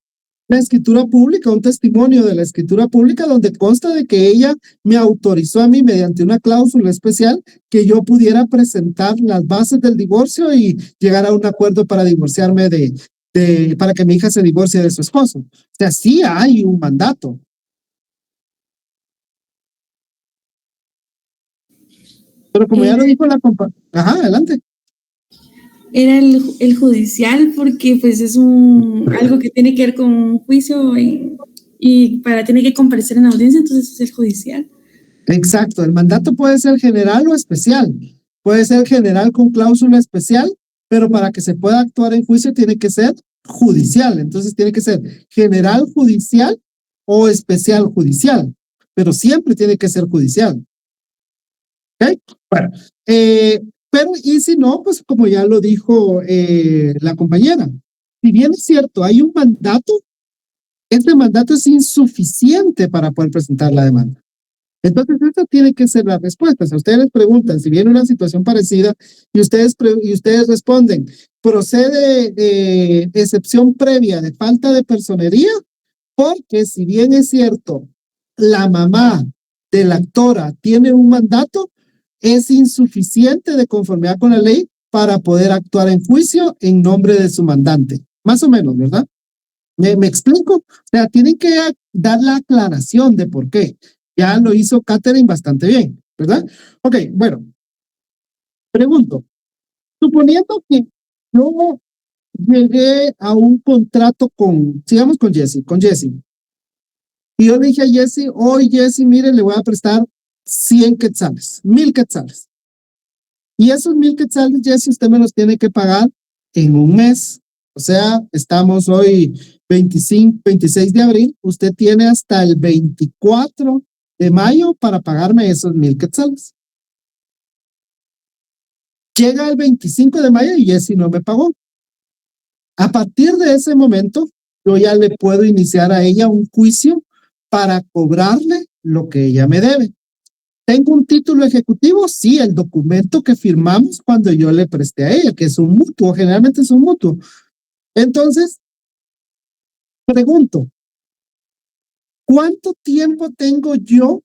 escritura pública, un testimonio de la escritura pública donde consta de que ella me autorizó a mí mediante una cláusula especial que yo pudiera presentar las bases del divorcio y llegar a un acuerdo para divorciarme para que mi hija se divorcie de su esposo. O sea, sí hay un mandato. Pero como ya lo dijo la compañera, ajá, adelante. Era el judicial porque pues es algo que tiene que ver con un juicio y tiene que comparecer en audiencia, entonces es el judicial. Exacto, el mandato puede ser general o especial. Puede ser general con cláusula especial, pero para que se pueda actuar en juicio tiene que ser judicial. Entonces tiene que ser general judicial o especial judicial, pero siempre tiene que ser judicial. ¿Ok? Bueno, pero y si no, pues como ya lo dijo la compañera, si bien es cierto, hay un mandato, este mandato es insuficiente para poder presentar la demanda. Entonces, esta tiene que ser la respuesta. Si ustedes les preguntan si viene una situación parecida y ustedes responden, procede excepción previa de falta de personería, porque si bien es cierto, la mamá de la actora tiene un mandato, es insuficiente de conformidad con la ley para poder actuar en juicio en nombre de su mandante. Más o menos, ¿verdad? ¿Me explico? O sea, tienen que dar la aclaración de por qué. Ya lo hizo Catherine bastante bien, ¿verdad? Ok, bueno. Pregunto, suponiendo que yo llegué a un contrato sigamos con Jessie. Y yo le dije a Jessie, hoy Jessie, mire, le voy a prestar 100 quetzales, 1000 quetzales. Y esos 1000 quetzales, Jessie, usted me los tiene que pagar en un mes. O sea, estamos hoy 26 de abril, usted tiene hasta el 24 de mayo para pagarme esos 1000 quetzales. Llega el 25 de mayo y Jessie no me pagó. A partir de ese momento, yo ya le puedo iniciar a ella un juicio para cobrarle lo que ella me debe. ¿Tengo un título ejecutivo? Sí, el documento que firmamos cuando yo le presté a ella, que es un mutuo, generalmente es un mutuo. Entonces, pregunto, ¿cuánto tiempo tengo yo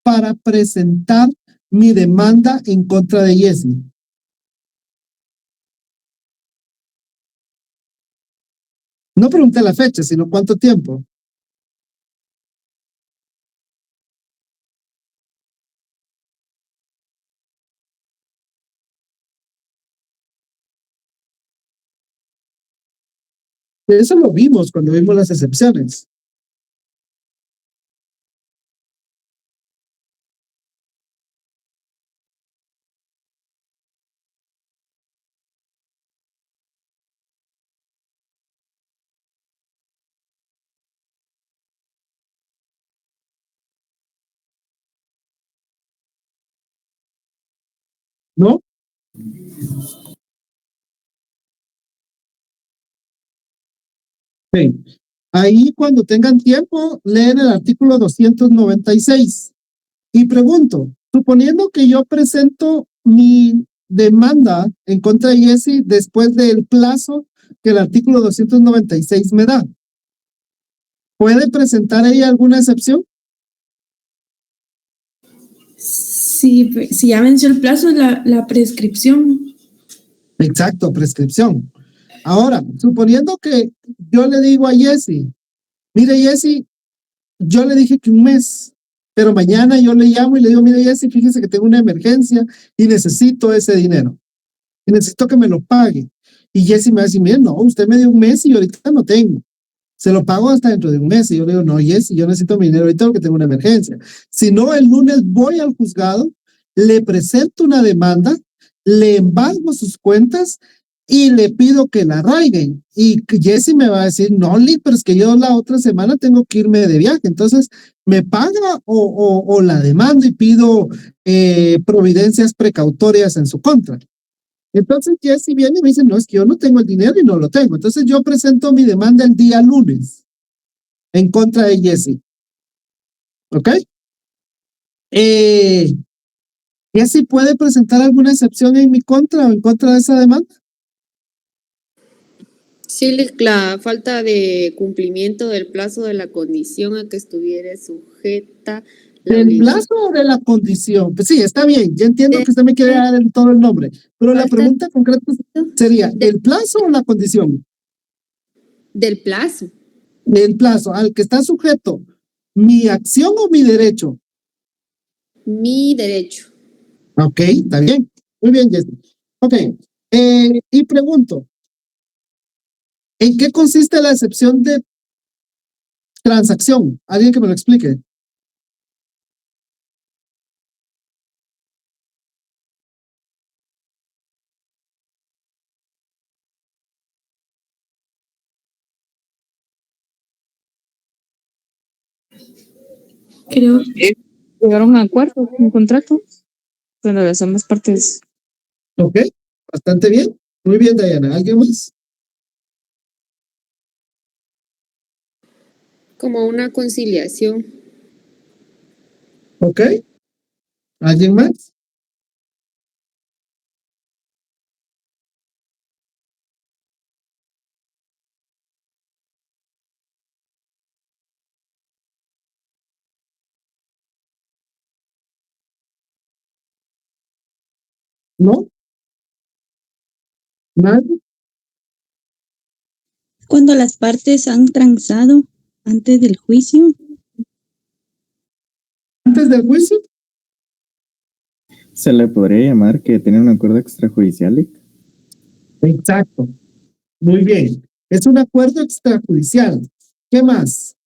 para presentar mi demanda en contra de Jessie? No pregunté la fecha, sino cuánto tiempo. Eso lo vimos cuando vimos las excepciones. ¿No? Sí. Ahí cuando tengan tiempo, leen el artículo 296. Y pregunto, suponiendo que yo presento mi demanda en contra de Jessie después del plazo que el artículo 296 me da, ¿puede presentar ella alguna excepción? Sí, si ya venció el plazo, la prescripción. Exacto, prescripción. Ahora, suponiendo que yo le digo a Jessie, mire Jessie, yo le dije que un mes, pero mañana yo le llamo y le digo, mire Jessie, fíjese que tengo una emergencia y necesito ese dinero. Y necesito que me lo pague. Y Jessie me va a decir, mire, no, usted me dio un mes y ahorita no tengo. Se lo pago hasta dentro de un mes. Y yo le digo, no, Jessie, yo necesito mi dinero ahorita porque tengo una emergencia. Si no, el lunes voy al juzgado, le presento una demanda, le embargo sus cuentas y le pido que la arraiguen. Y Jessie me va a decir, no, Lee, pero es que yo la otra semana tengo que irme de viaje. Entonces, ¿me paga o la demando y pido providencias precautorias en su contra? Entonces Jessie viene y me dice, no, es que yo no tengo el dinero y no lo tengo. Entonces yo presento mi demanda el día lunes en contra de Jessie. ¿Ok? ¿Jessie puede presentar alguna excepción en mi contra o en contra de esa demanda? Sí, la falta de cumplimiento del plazo de la condición a que estuviera sujeta. ¿Del plazo o de la condición? Pues sí, está bien. Ya entiendo que usted me quiere dar todo el nombre. Pero la pregunta concreta sería, ¿del plazo o la condición? Del plazo. Del plazo, al que está sujeto, ¿mi acción o mi derecho? Mi derecho. Ok, está bien. Muy bien, Jessy. Ok, y pregunto, ¿en qué consiste la excepción de transacción? ¿Alguien que me lo explique? Creo Llegaron a un acuerdo, un contrato, cuando las ambas partes. Ok, bastante bien. Muy bien, Diana. ¿Alguien más? Como una conciliación. Ok. ¿Alguien más? ¿No? ¿Nadie? Cuando las partes han transado antes del juicio. ¿Antes del juicio? ¿Se le podría llamar que tiene un acuerdo extrajudicial? Exacto. Muy bien. Es un acuerdo extrajudicial. ¿Qué más?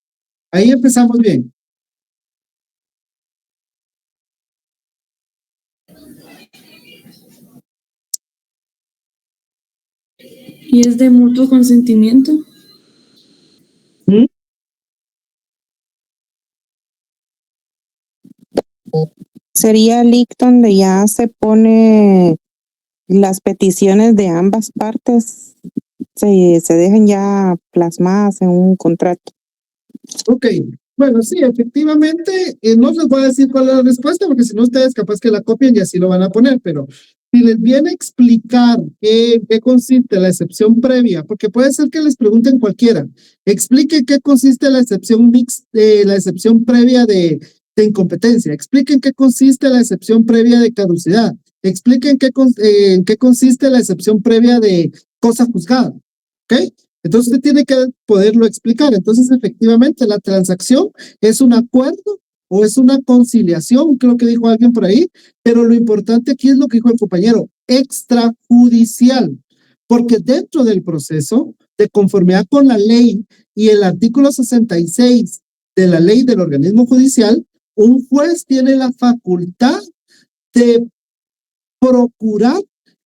Ahí empezamos bien. y es de mutuo consentimiento. ¿Mm? Sería el IC donde ya se pone las peticiones de ambas partes, se dejan ya plasmadas en un contrato. Ok, bueno, sí, efectivamente, no les voy a decir cuál es la respuesta, porque si no ustedes capaz que la copien y así lo van a poner, pero si les viene a explicar qué consiste la excepción previa, porque puede ser que les pregunten cualquiera, expliquen qué consiste la excepción la excepción previa de incompetencia, expliquen qué consiste la excepción previa de caducidad, expliquen en qué consiste la excepción previa de cosa juzgada, ¿ok? Entonces usted tiene que poderlo explicar. Entonces, efectivamente, la transacción es un acuerdo o es una conciliación, creo que dijo alguien por ahí, pero lo importante aquí es lo que dijo el compañero, extrajudicial, porque dentro del proceso, de conformidad con la ley y el artículo 66 de la ley del organismo judicial, un juez tiene la facultad de procurar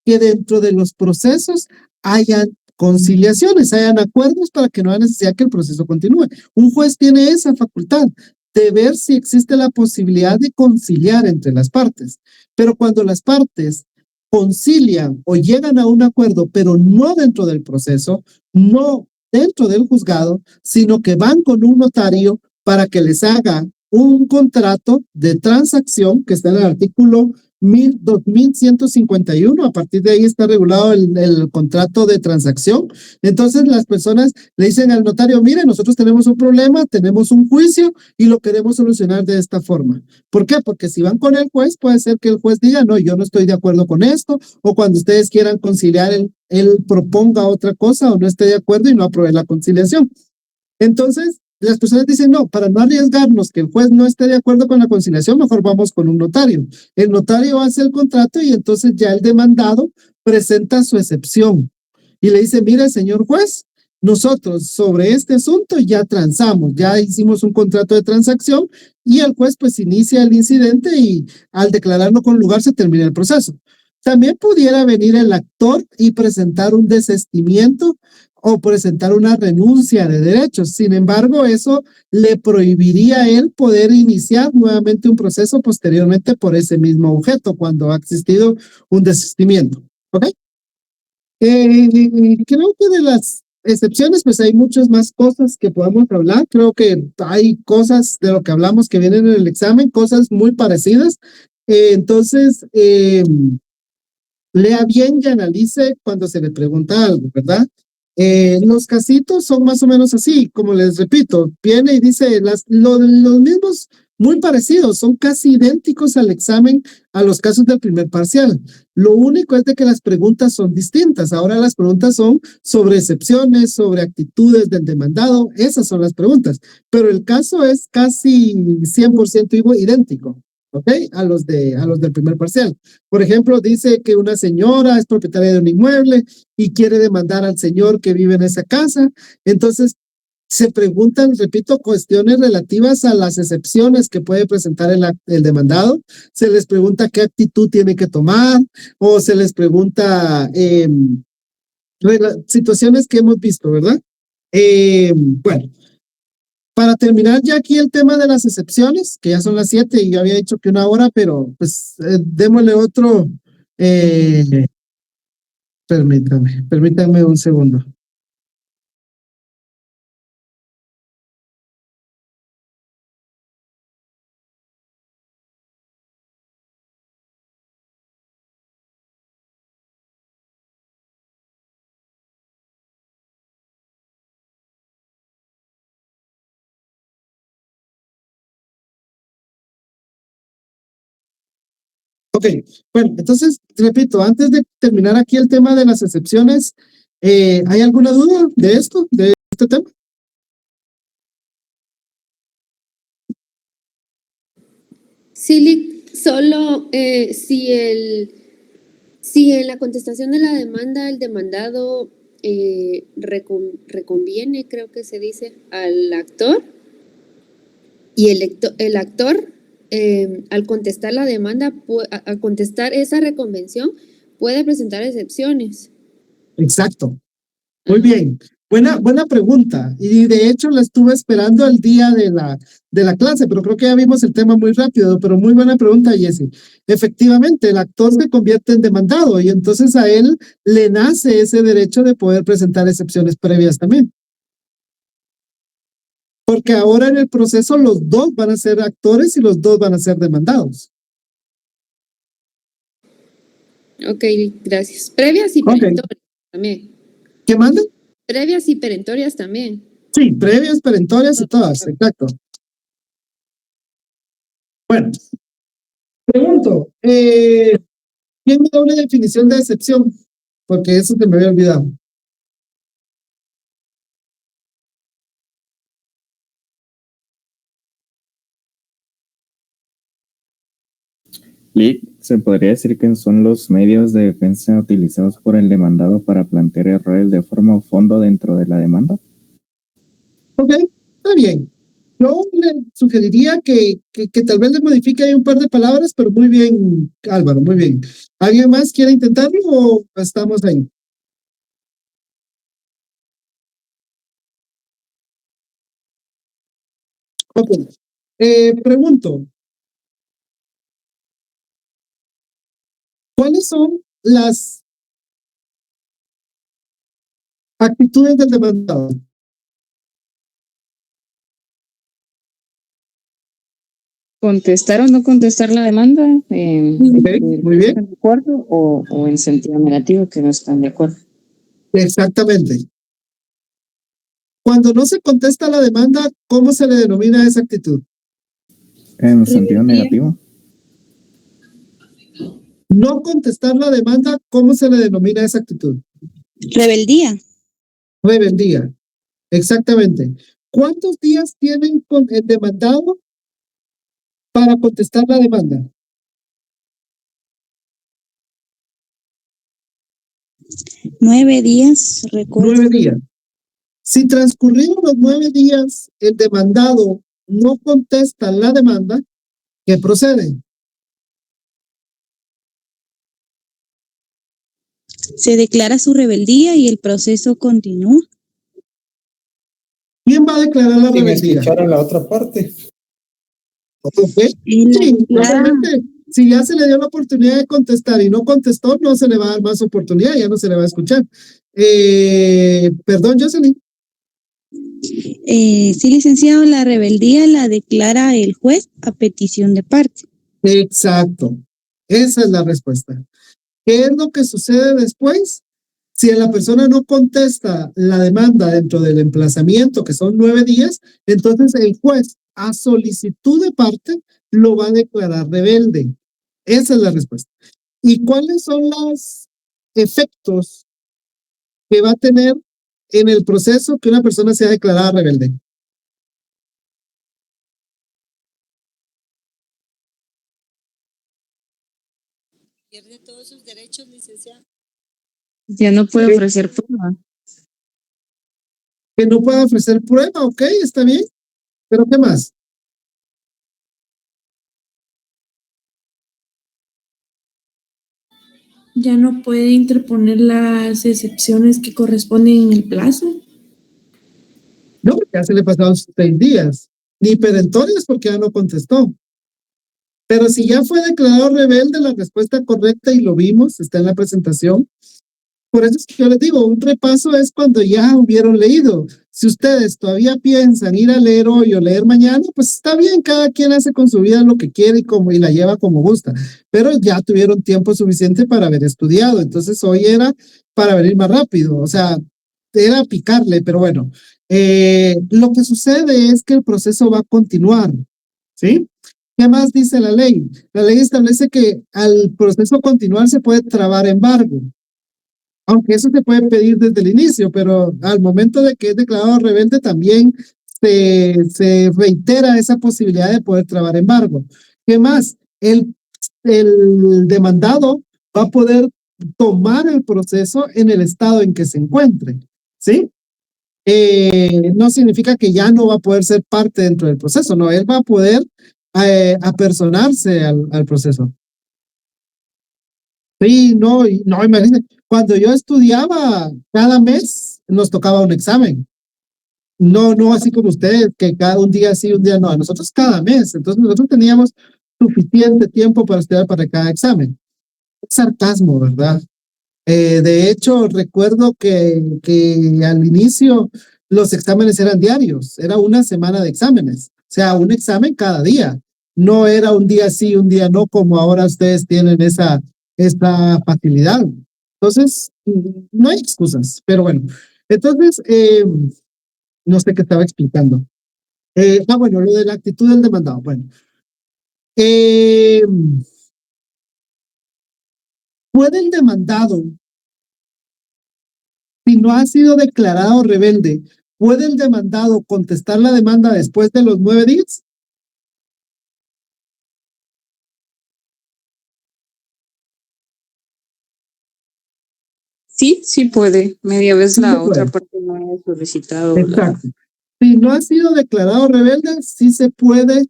que dentro de los procesos hayan conciliaciones, hayan acuerdos para que no haya necesidad que el proceso continúe. Un juez tiene esa facultad de ver si existe la posibilidad de conciliar entre las partes. Pero cuando las partes concilian o llegan a un acuerdo, pero no dentro del proceso, no dentro del juzgado, sino que van con un notario para que les haga un contrato de transacción que está en el artículo 2151, a partir de ahí está regulado el contrato de transacción. Entonces las personas le dicen al notario, mire, nosotros tenemos un problema, tenemos un juicio y lo queremos solucionar de esta forma. ¿Por qué? Porque si van con el juez, puede ser que el juez diga, no, yo no estoy de acuerdo con esto, o cuando ustedes quieran conciliar, él proponga otra cosa o no esté de acuerdo y no apruebe la conciliación. Entonces, las personas dicen, no, para no arriesgarnos que el juez no esté de acuerdo con la conciliación, mejor vamos con un notario. El notario hace el contrato y entonces ya el demandado presenta su excepción. Y le dice, mire, señor juez, nosotros sobre este asunto ya transamos, ya hicimos un contrato de transacción y el juez pues inicia el incidente y al declararlo con lugar se termina el proceso. También pudiera venir el actor y presentar un desistimiento o presentar una renuncia de derechos. Sin embargo, eso le prohibiría a él poder iniciar nuevamente un proceso posteriormente por ese mismo objeto cuando ha existido un desistimiento. ¿Ok? Creo que de las excepciones, pues hay muchas más cosas que podamos hablar. Creo que hay cosas de lo que hablamos que vienen en el examen, cosas muy parecidas. Entonces, lea bien y analice cuando se le pregunta algo, ¿verdad? Los casitos son más o menos así, como les repito, viene y dice los mismos, muy parecidos, son casi idénticos al examen, a los casos del primer parcial. Lo único es de que las preguntas son distintas. Ahora las preguntas son sobre excepciones, sobre actitudes del demandado, esas son las preguntas. Pero el caso es casi 100% idéntico. ¿ok? A los del primer parcial. Por ejemplo, dice que una señora es propietaria de un inmueble y quiere demandar al señor que vive en esa casa. Entonces, se preguntan, repito, cuestiones relativas a las excepciones que puede presentar el demandado. Se les pregunta qué actitud tiene que tomar o se les pregunta situaciones que hemos visto, ¿verdad? Bueno, para terminar ya aquí el tema de las excepciones, que ya son las 7 y yo había dicho que 1 hora, pero pues démosle otro. Permítanme un segundo. Ok, bueno, entonces, repito, antes de terminar aquí el tema de las excepciones, ¿hay alguna duda de esto, de este tema? Sí, solo si en la contestación de la demanda el demandado reconviene, creo que se dice, al actor, y el actor al contestar la demanda, al contestar esa reconvención, puede presentar excepciones. Exacto. Muy bien. Buena pregunta. Y de hecho la estuve esperando el día de la clase, pero creo que ya vimos el tema muy rápido, pero muy buena pregunta, Jessy. Efectivamente, el actor se convierte en demandado y entonces a él le nace ese derecho de poder presentar excepciones previas también. Porque ahora en el proceso los dos van a ser actores y los dos van a ser demandados. Ok, gracias. Previas y perentorias también. ¿Qué mandan? Previas y perentorias también. Sí, previas, perentorias y todas, exacto. Bueno, pregunto, ¿quién me da una definición de excepción? Porque eso se me había olvidado. Lick, se podría decir que son los medios de defensa utilizados por el demandado para plantear errores de forma o fondo dentro de la demanda. Ok, está bien. Yo le sugeriría que tal vez le modifique ahí un par de palabras, pero muy bien, Álvaro, muy bien. ¿Alguien más quiere intentarlo o estamos ahí? Ok. Pregunto, ¿cuáles son las actitudes del demandado? Contestar o no contestar la demanda, muy bien. ¿están de acuerdo o en sentido negativo que no están de acuerdo? Exactamente. Cuando no se contesta la demanda, ¿cómo se le denomina esa actitud? En sentido negativo. No contestar la demanda, ¿cómo se le denomina esa actitud? Rebeldía. Rebeldía. Exactamente. ¿Cuántos días tienen con el demandado para contestar la demanda? 9 días, recuerdo. 9 días. Si transcurridos los 9 días, el demandado no contesta la demanda, ¿qué procede? Se declara su rebeldía y el proceso continúa. ¿Quién va a declarar la rebeldía? Escuchar a la otra parte. Okay. Sí, normalmente, si ya se le dio la oportunidad de contestar y no contestó, no se le va a dar más oportunidad, ya no se le va a escuchar. Perdón, Jocelyn. Sí, licenciado, la rebeldía la declara el juez a petición de parte. Exacto. Esa es la respuesta. ¿Qué es lo que sucede después? Si la persona no contesta la demanda dentro del emplazamiento, que son 9 días, entonces el juez, a solicitud de parte, lo va a declarar rebelde. Esa es la respuesta. ¿Y cuáles son los efectos que va a tener en el proceso que una persona sea declarada rebelde? Pierde todos sus derechos, licenciado. Ya no puede ofrecer prueba. Que no pueda ofrecer prueba, ok, está bien. ¿Pero qué más? Ya no puede interponer las excepciones que corresponden en el plazo. No, ya se le pasaron 6 días. Ni perentorias porque ya no contestó. Pero si ya fue declarado rebelde, la respuesta correcta, y lo vimos, está en la presentación. Por eso es que yo les digo, un repaso es cuando ya hubieron leído. Si ustedes todavía piensan ir a leer hoy o leer mañana, pues está bien, cada quien hace con su vida lo que quiere y la lleva como gusta. Pero ya tuvieron tiempo suficiente para haber estudiado. Entonces hoy era para venir más rápido. O sea, era picarle, pero bueno. Lo que sucede es que el proceso va a continuar, ¿sí? ¿Qué más dice la ley? La ley establece que al proceso continuar se puede trabar embargo. Aunque eso se puede pedir desde el inicio, pero al momento de que es declarado rebelde también se reitera esa posibilidad de poder trabar embargo. ¿Qué más? El demandado va a poder tomar el proceso en el estado en que se encuentre, ¿sí? No significa que ya no va a poder ser parte dentro del proceso, no, él va a poder apersonarse al proceso. Sí, no, imagínense, cuando yo estudiaba, cada mes nos tocaba un examen. No así como ustedes, que cada un día sí, un día no. A nosotros cada mes. Entonces nosotros teníamos suficiente tiempo para estudiar para cada examen. Es sarcasmo, ¿verdad? De hecho, recuerdo que al inicio los exámenes eran diarios. Era una semana de exámenes. O sea, un examen cada día. No era un día sí, un día no, como ahora ustedes tienen esta facilidad. Entonces, no hay excusas, pero bueno. Entonces, no sé qué estaba explicando. Bueno, lo de la actitud del demandado. Bueno. ¿Puede el demandado, si no ha sido declarado rebelde, puede el demandado contestar la demanda después de los 9 días? Sí puede. Media vez la otra parte no ha solicitado. Exacto. Si no ha sido declarado rebelde, sí se puede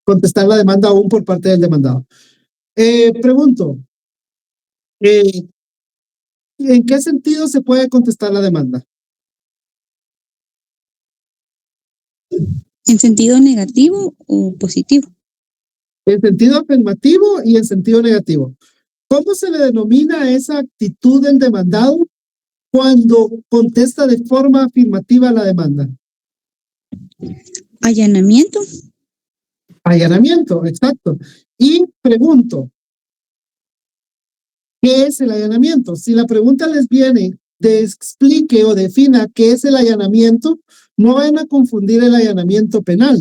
contestar la demanda aún por parte del demandado. Pregunto, ¿en qué sentido se puede contestar la demanda? ¿En sentido negativo o positivo? En sentido afirmativo y en sentido negativo. ¿Cómo se le denomina esa actitud del demandado cuando contesta de forma afirmativa la demanda? Allanamiento. Allanamiento, exacto. Y pregunto, ¿qué es el allanamiento? Si la pregunta les viene de explique o defina qué es el allanamiento, no vayan a confundir el allanamiento penal.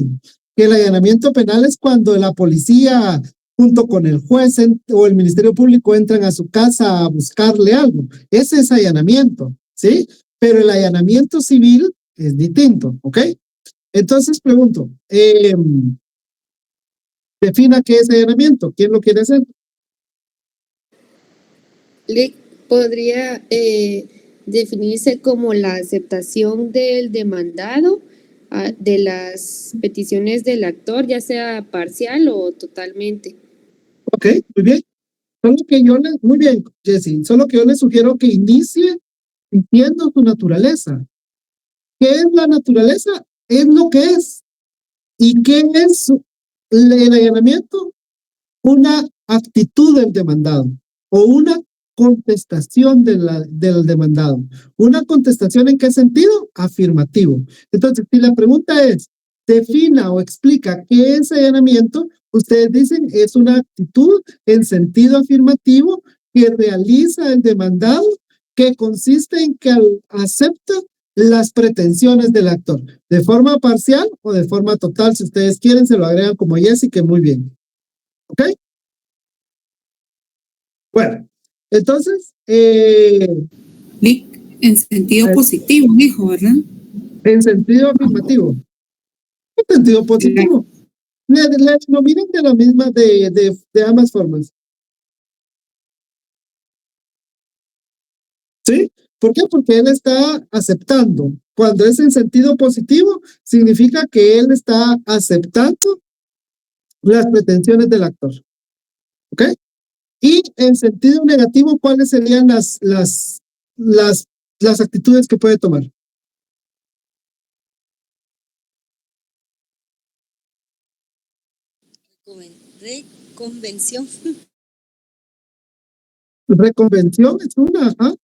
Que el allanamiento penal es cuando la policía junto con el juez o el Ministerio Público entran a su casa a buscarle algo. Ese es allanamiento, ¿sí? Pero el allanamiento civil es distinto, ¿ok? Entonces pregunto, defina qué es allanamiento. ¿Quién lo quiere hacer? ¿Podría definirse como la aceptación del demandado de las peticiones del actor, ya sea parcial o totalmente? Ok, muy bien. Muy bien, Jessie, solo que yo le sugiero que inicie diciendo su naturaleza. ¿Qué es la naturaleza? Es lo que es. ¿Y qué es el allanamiento? Una actitud del demandado o una contestación del demandado. ¿Una contestación en qué sentido? Afirmativo. Entonces, si la pregunta es, defina o explica qué es allanamiento, ustedes dicen, es una actitud en sentido afirmativo que realiza el demandado, que consiste en que acepta las pretensiones del actor, de forma parcial o de forma total. Si ustedes quieren, se lo agregan como Jessie, que muy bien. ¿Ok? Bueno, entonces... en sentido positivo, dijo, ¿verdad? En sentido afirmativo. En sentido positivo. le denominan de la misma, de ambas formas. ¿Sí? ¿Por qué? Porque él está aceptando. Cuando es en sentido positivo, significa que él está aceptando las pretensiones del actor. ¿Ok? Y en sentido negativo, ¿cuáles serían las actitudes que puede tomar? Reconvención. Reconvención es una, ajá.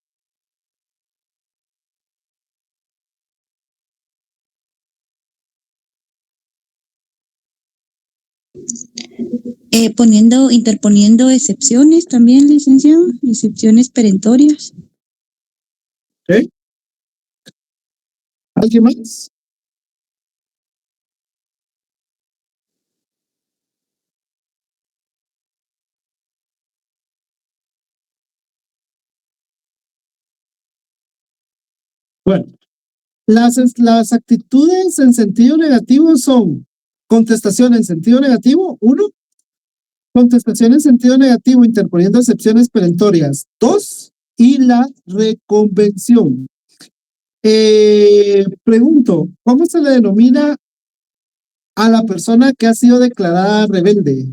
Interponiendo excepciones también, licenciado, excepciones perentorias. ¿Ok? ¿Alguien más? Bueno, las actitudes en sentido negativo son contestación en sentido negativo, 1, contestación en sentido negativo interponiendo excepciones perentorias, 2, y la reconvención. Pregunto, ¿cómo se le denomina a la persona que ha sido declarada rebelde?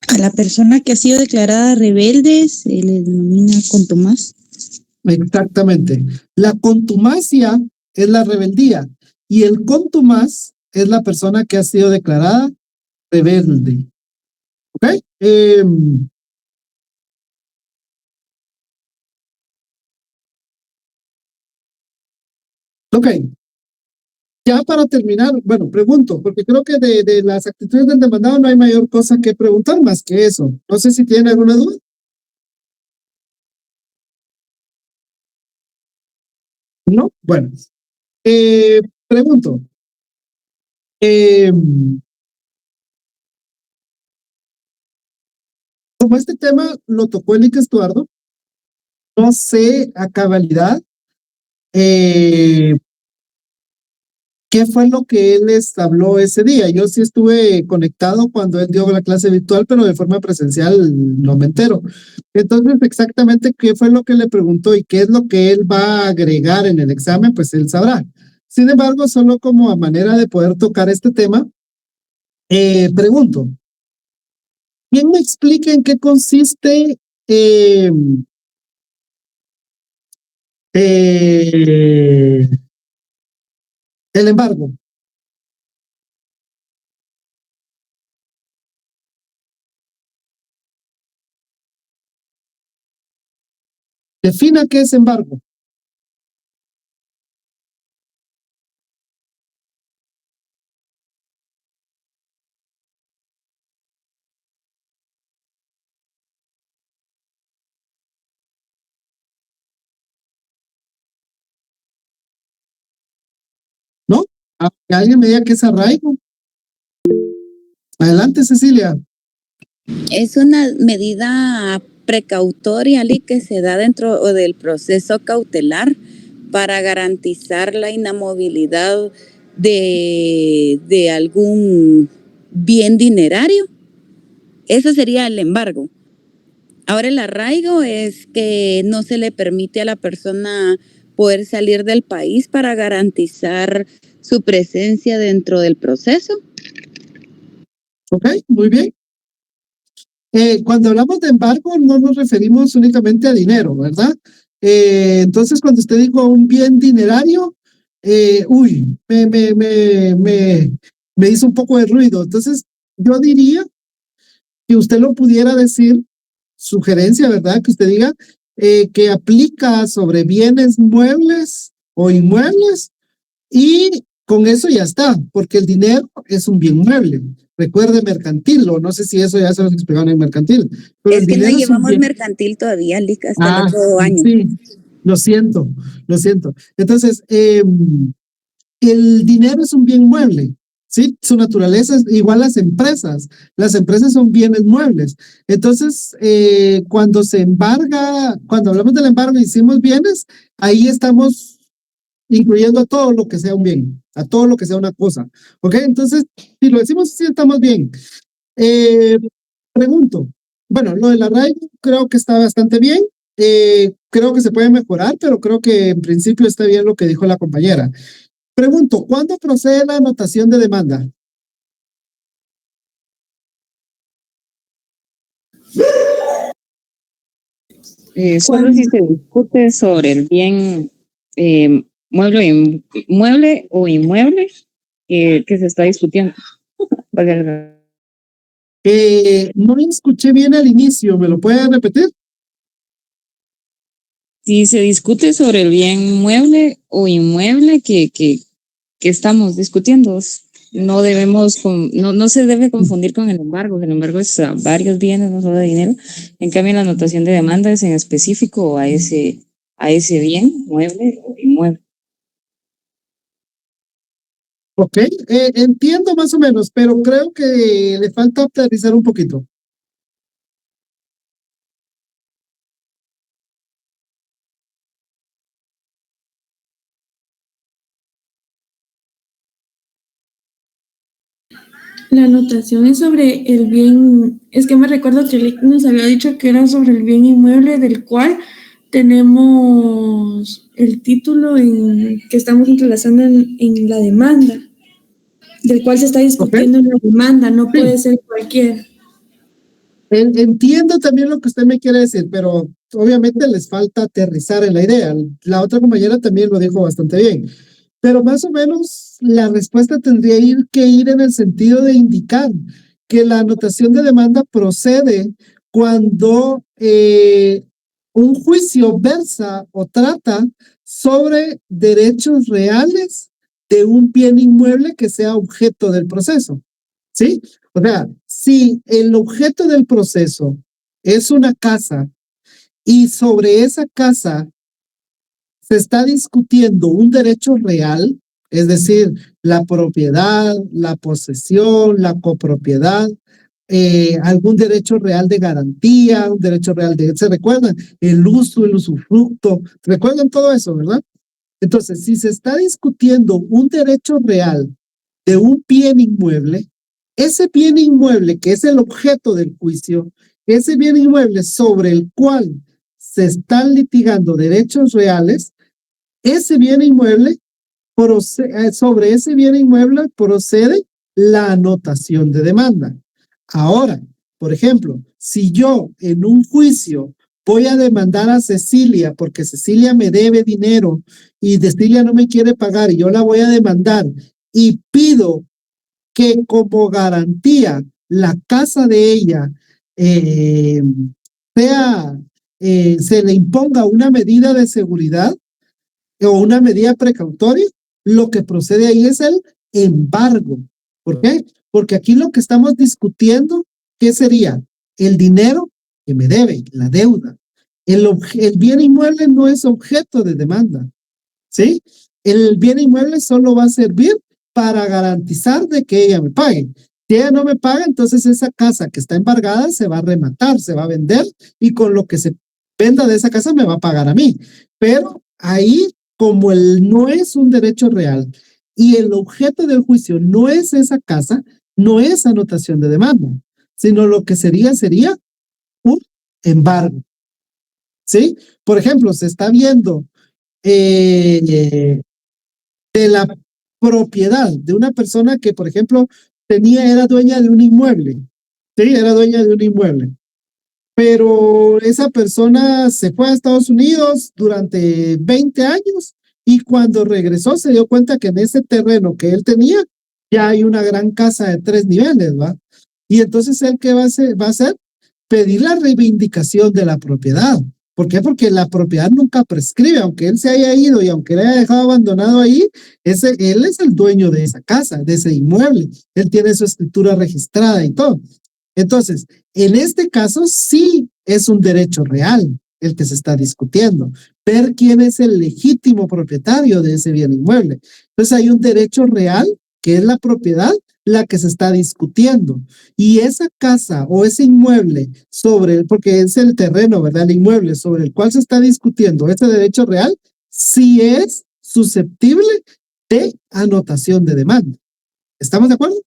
A la persona que ha sido declarada rebelde se le denomina contumaz. Exactamente. La contumacia es la rebeldía y el contumaz es la persona que ha sido declarada rebelde. ¿Ok? Ok. Ya para terminar, bueno, pregunto, porque creo que de las actitudes del demandado no hay mayor cosa que preguntar más que eso. No sé si tienen alguna duda. ¿No? Bueno. Pregunto. Como este tema lo tocó el Estuardo, no sé a cabalidad qué fue lo que él les habló ese día. Yo sí estuve conectado cuando él dio la clase virtual, pero de forma presencial no me entero. Entonces, exactamente qué fue lo que le preguntó y qué es lo que él va a agregar en el examen, pues él sabrá. Sin embargo, solo como a manera de poder tocar este tema, pregunto, ¿quién me explica en qué consiste el embargo? Defina qué es embargo. ¿No? Que alguien me diga qué es arraigo. Adelante, Cecilia. Es una medida precautoria que se da dentro del proceso cautelar para garantizar la inamovilidad de algún bien dinerario. Eso sería el embargo. Ahora el arraigo es que no se le permite a la persona poder salir del país para garantizar su presencia dentro del proceso. Ok, muy bien. Cuando hablamos de embargo no nos referimos únicamente a dinero, ¿verdad? Entonces, cuando usted dijo un bien dinerario, me hizo un poco de ruido. Entonces, yo diría que usted lo pudiera decir, sugerencia, ¿verdad? Que usted diga que aplica sobre bienes muebles o inmuebles y con eso ya está, porque el dinero es un bien mueble. Recuerde mercantil, o no sé si eso ya se los explicaron en mercantil. Pero es que no llevamos mercantil todavía, hasta el otro año. Sí, lo siento, lo siento. Entonces, el dinero es un bien mueble, ¿sí? Su naturaleza es igual a las empresas. Las empresas son bienes muebles. Entonces, cuando hablamos del embargo y hicimos bienes, ahí estamos incluyendo a todo lo que sea un bien, a todo lo que sea una cosa. ¿Ok? Entonces, si lo decimos así, estamos bien. Pregunto, bueno, lo del arraigo creo que está bastante bien. Creo que se puede mejorar, pero creo que en principio está bien lo que dijo la compañera. Pregunto, ¿cuándo procede la anotación de demanda? Solo si se discute sobre el bien mueble o inmueble que se está discutiendo. No escuché bien al inicio, ¿me lo puede repetir? Si se discute sobre el bien mueble o inmueble que estamos discutiendo, no se debe confundir con el embargo. El embargo es a varios bienes, no solo de dinero. En cambio, la anotación de demanda es en específico a ese bien mueble o inmueble. Ok, entiendo más o menos, pero creo que le falta aterrizar un poquito. La anotación es sobre el bien, es que me recuerdo que Lick nos había dicho que era sobre el bien inmueble del cual tenemos el título que estamos entrelazando en la demanda, del cual se está discutiendo en la demanda, no puede ser cualquiera. Entiendo también lo que usted me quiere decir, pero obviamente les falta aterrizar en la idea. La otra compañera también lo dijo bastante bien. Pero más o menos la respuesta tendría que ir en el sentido de indicar que la anotación de demanda procede cuando un juicio versa o trata sobre derechos reales de un bien inmueble que sea objeto del proceso. ¿Sí? O sea, si el objeto del proceso es una casa y sobre esa casa se está discutiendo un derecho real, es decir, la propiedad, la posesión, la copropiedad, algún derecho real de garantía, un derecho real ¿se recuerdan? El uso, el usufructo, ¿recuerdan todo eso, verdad? Entonces, si se está discutiendo un derecho real de un bien inmueble, ese bien inmueble que es el objeto del juicio, ese bien inmueble sobre el cual se están litigando derechos reales, ese bien inmueble, sobre ese bien inmueble procede la anotación de demanda. Ahora, por ejemplo, si yo en un juicio voy a demandar a Cecilia porque Cecilia me debe dinero y Cecilia no me quiere pagar y yo la voy a demandar y pido que como garantía la casa de ella se le imponga una medida de seguridad o una medida precautoria, lo que procede ahí es el embargo. ¿Por qué? Porque aquí lo que estamos discutiendo, ¿qué sería? El dinero que me debe, la deuda. El bien inmueble no es objeto de demanda, ¿sí? El bien inmueble solo va a servir para garantizar de que ella me pague. Si ella no me paga, entonces esa casa que está embargada se va a rematar, se va a vender y con lo que se venda de esa casa me va a pagar a mí. Pero ahí, como no es un derecho real y el objeto del juicio no es esa casa, no es anotación de demanda, sino lo que sería un embargo. ¿Sí? Por ejemplo, se está viendo de la propiedad de una persona que, por ejemplo, era dueña de un inmueble. Sí, era dueña de un inmueble. Pero esa persona se fue a Estados Unidos durante 20 años y cuando regresó se dio cuenta que en ese terreno que él tenía ya hay una gran casa de 3 niveles, ¿va? Y entonces él, ¿qué va a hacer? Pedir la reivindicación de la propiedad. ¿Por qué? Porque la propiedad nunca prescribe, aunque él se haya ido y aunque le haya dejado abandonado ahí, él es el dueño de esa casa, de ese inmueble. Él tiene su escritura registrada y todo. Entonces, en este caso sí es un derecho real el que se está discutiendo. Ver quién es el legítimo propietario de ese bien inmueble. Entonces hay un derecho real que es la propiedad, la que se está discutiendo. Y esa casa o ese inmueble porque es el terreno, ¿verdad? El inmueble sobre el cual se está discutiendo ese derecho real, sí es susceptible de anotación de demanda. ¿Estamos de acuerdo?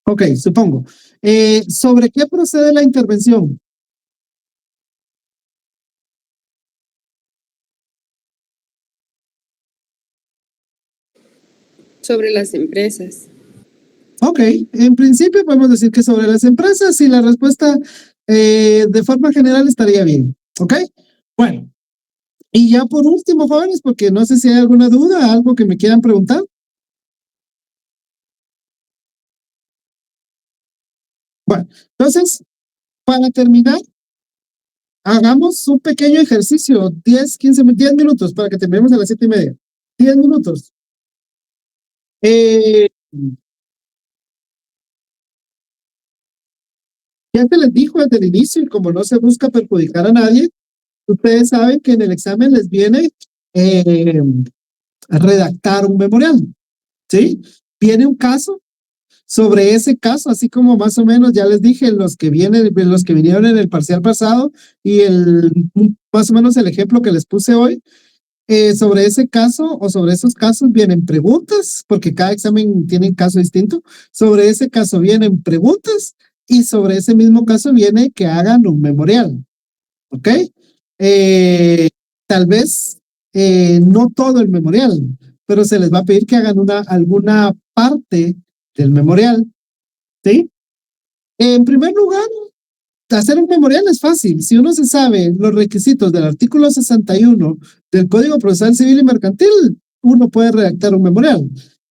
Ok, supongo. ¿Sobre qué procede la intervención? Sobre las empresas. Ok, en principio podemos decir que sobre las empresas y la respuesta de forma general estaría bien. Ok, bueno. Y ya por último, jóvenes, porque no sé si hay alguna duda, algo que me quieran preguntar. Bueno, entonces, para terminar, hagamos un pequeño ejercicio, 10 minutos para que terminemos a las 7:30. 10 minutos. Ya se les dijo desde el inicio, y como no se busca perjudicar a nadie, ustedes saben que en el examen les viene redactar un memorial, ¿sí? Viene un caso. Sobre ese caso, así como más o menos ya les dije, los que vinieron en el parcial pasado y más o menos el ejemplo que les puse hoy, sobre ese caso o sobre esos casos vienen preguntas, porque cada examen tiene un caso distinto. Sobre ese caso vienen preguntas y sobre ese mismo caso viene que hagan un memorial, ¿ok? Tal vez no todo el memorial, pero se les va a pedir que hagan alguna parte del memorial, ¿sí? En primer lugar, hacer un memorial es fácil. Si uno se sabe los requisitos del artículo 61 del Código Procesal Civil y Mercantil, uno puede redactar un memorial.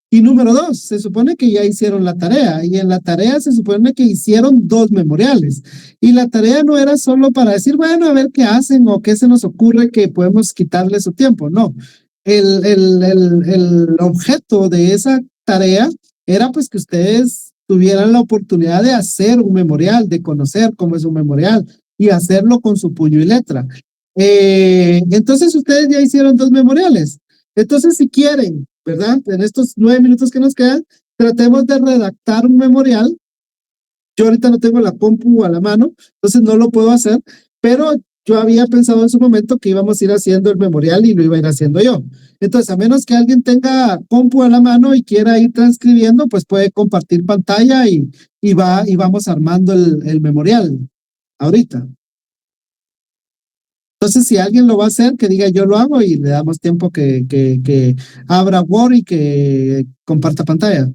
Y número 2, se supone que ya hicieron la tarea, y en la tarea se supone que hicieron 2 memoriales. Y la tarea no era solo para decir, bueno, a ver qué hacen o qué se nos ocurre que podemos quitarle su tiempo. No, el objeto de esa tarea era pues que ustedes tuvieran la oportunidad de hacer un memorial, de conocer cómo es un memorial y hacerlo con su puño y letra. Entonces ustedes ya hicieron 2 memoriales. Entonces si quieren, ¿verdad? En estos 9 minutos que nos quedan, tratemos de redactar un memorial. Yo ahorita no tengo la compu a la mano, entonces no lo puedo hacer, pero yo había pensado en su momento que íbamos a ir haciendo el memorial y lo iba a ir haciendo yo. Entonces, a menos que alguien tenga compu a la mano y quiera ir transcribiendo, pues puede compartir pantalla y vamos armando el memorial ahorita. Entonces, si alguien lo va a hacer, que diga yo lo hago y le damos tiempo que abra Word y que comparta pantalla.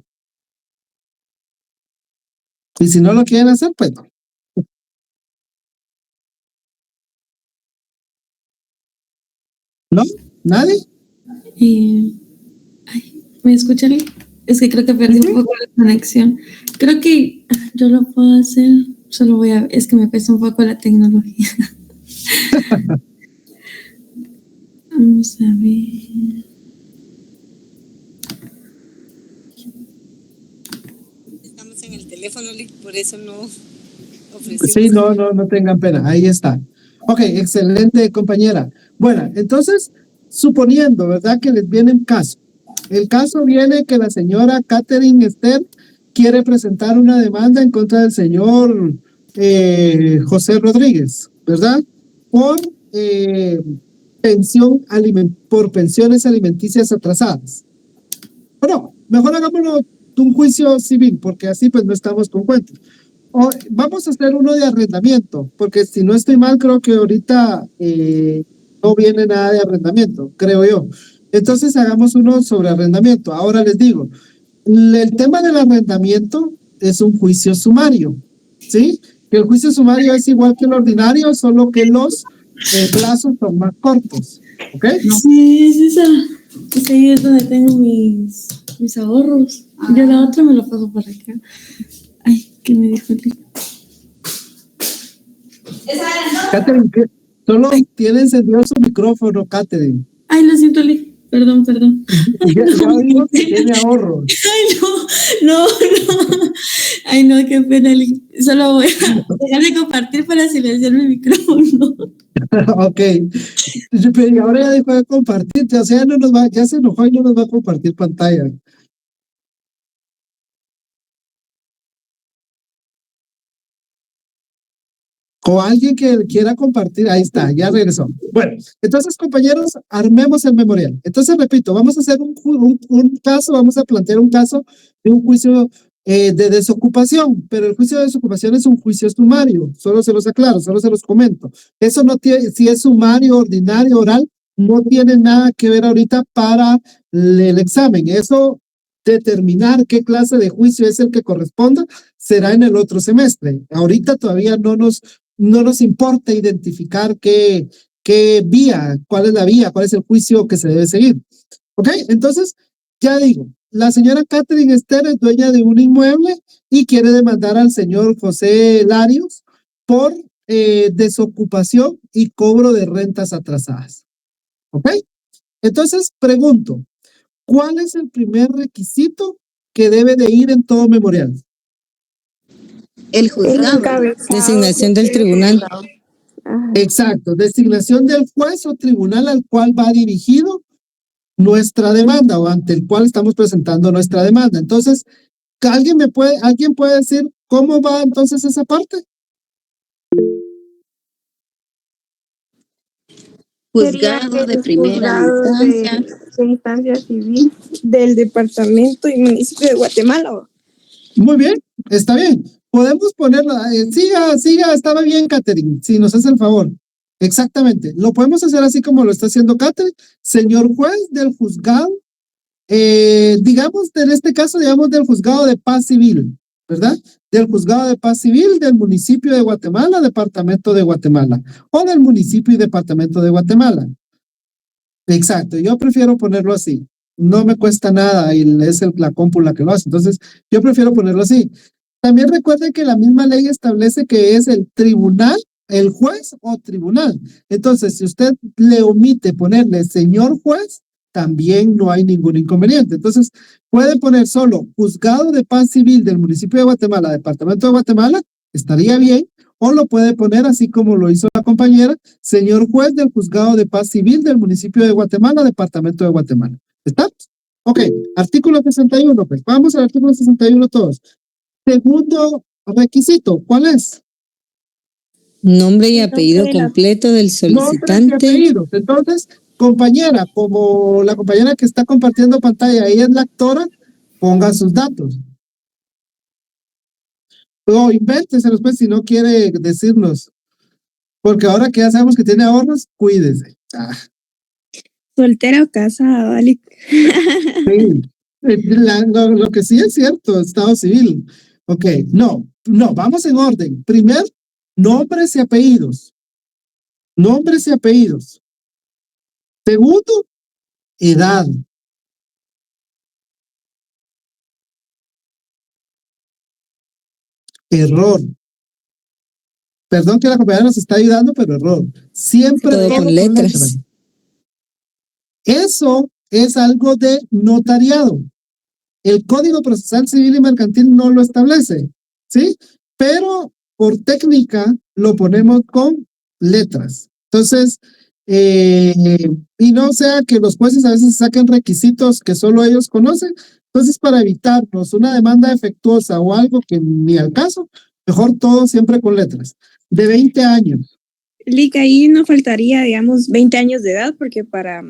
Y si no lo quieren hacer, pues no. ¿No? ¿Nadie? ¿Me escuchan? Es que creo que perdí un poco la conexión. Creo que yo lo puedo hacer, solo es que me pesa un poco la tecnología. Vamos a ver. Estamos en el teléfono, por eso no ofrecimos. Sí, no tengan pena, ahí está. Ok, excelente, compañera. Bueno, entonces, suponiendo, ¿verdad? Que les viene un caso. El caso viene que la señora Catherine Esther quiere presentar una demanda en contra del señor José Rodríguez, ¿verdad? Por pensiones alimenticias atrasadas. Bueno, mejor hagámoslo de un juicio civil, porque así pues no estamos con cuentos. Vamos a hacer uno de arrendamiento, porque si no estoy mal, creo que ahorita no viene nada de arrendamiento, creo yo. Entonces hagamos uno sobre arrendamiento. Ahora les digo, el tema del arrendamiento es un juicio sumario, ¿sí? Que el juicio sumario es igual que el ordinario, solo que los plazos son más cortos, ¿ok? Sí, es esa. Es ahí es donde tengo mis ahorros. Yo la otra me lo paso por acá. Ay, ¿qué me dijo el tío? Catherine, solo tiene encendido su micrófono, Catherine. Ay, lo siento, Lee. Perdón, perdón. Ya vimos que tiene ahorros. Ay, no. Ay, no, qué pena. Solo voy a dejar de compartir para silenciar mi micrófono. Ok. Pero ahora ya dejó de compartir, o sea, ya se enojó y no nos va a compartir pantalla. O alguien que quiera compartir, ahí está, ya regresó. Bueno, entonces, compañeros, armemos el memorial. Entonces, repito, vamos a hacer un caso, vamos a plantear un caso de un juicio de desocupación, pero el juicio de desocupación es un juicio sumario, solo se los aclaro, solo se los comento. Eso no tiene, si es sumario, ordinario, oral, no tiene nada que ver ahorita para el examen. Eso, determinar qué clase de juicio es el que corresponda, será en el otro semestre. Ahorita todavía no nos importa identificar qué vía, cuál es la vía, cuál es el juicio que se debe seguir. ¿Ok? Entonces, ya digo, la señora Catherine Esther es dueña de un inmueble y quiere demandar al señor José Larios por desocupación y cobro de rentas atrasadas. ¿Ok? Entonces, pregunto, ¿cuál es el primer requisito que debe de ir en todo memorial? El juzgado, designación del tribunal. Exacto, designación del juez o tribunal al cual va dirigido nuestra demanda o ante el cual estamos presentando nuestra demanda. Entonces, ¿alguien puede decir cómo va entonces esa parte? Juzgado de primera instancia. De instancia civil del departamento y municipio de Guatemala. Muy bien, está bien. Podemos ponerla, siga, estaba bien, Catherine, si nos hace el favor. Exactamente, lo podemos hacer así como lo está haciendo Catherine. Señor juez del juzgado, digamos, en este caso, digamos, del juzgado de paz civil, ¿verdad? Del juzgado de paz civil del municipio de Guatemala, departamento de Guatemala, o del municipio y departamento de Guatemala. Exacto, yo prefiero ponerlo así. No me cuesta nada y es la compu la que lo hace. Entonces, yo prefiero ponerlo así. También recuerden que la misma ley establece que es el tribunal, el juez o tribunal. Entonces, si usted le omite ponerle señor juez, también no hay ningún inconveniente. Entonces, puede poner solo juzgado de paz civil del municipio de Guatemala, departamento de Guatemala, estaría bien. O lo puede poner así como lo hizo la compañera, señor juez del juzgado de paz civil del municipio de Guatemala, departamento de Guatemala. ¿Está? Ok, artículo 61, pues vamos al artículo 61 todos. Segundo requisito, ¿cuál es? Nombre y apellido completo del solicitante. Nombres y apellidos. Entonces, compañera, como la compañera que está compartiendo pantalla, ella es la actora, ponga sus datos. O invénteselos, pues, si no quiere decirnos. Porque ahora que ya sabemos que tiene ahorros, cuídese. Soltera o casada, ¿vale? Sí. Lo que sí es cierto, estado civil. Ok, no, vamos en orden. Primero, nombres y apellidos. Nombres y apellidos. Segundo, edad. Error. Perdón que la compañera nos está ayudando, pero error. Siempre todo con letras. Eso es algo de notariado. El Código Procesal Civil y Mercantil no lo establece, ¿sí? Pero por técnica lo ponemos con letras. Entonces, y no sea que los jueces a veces saquen requisitos que solo ellos conocen. Entonces, para evitarnos una demanda defectuosa o algo que ni al caso, mejor todo siempre con letras. De 20 años. Lick, ahí no faltaría, digamos, 20 años de edad, porque para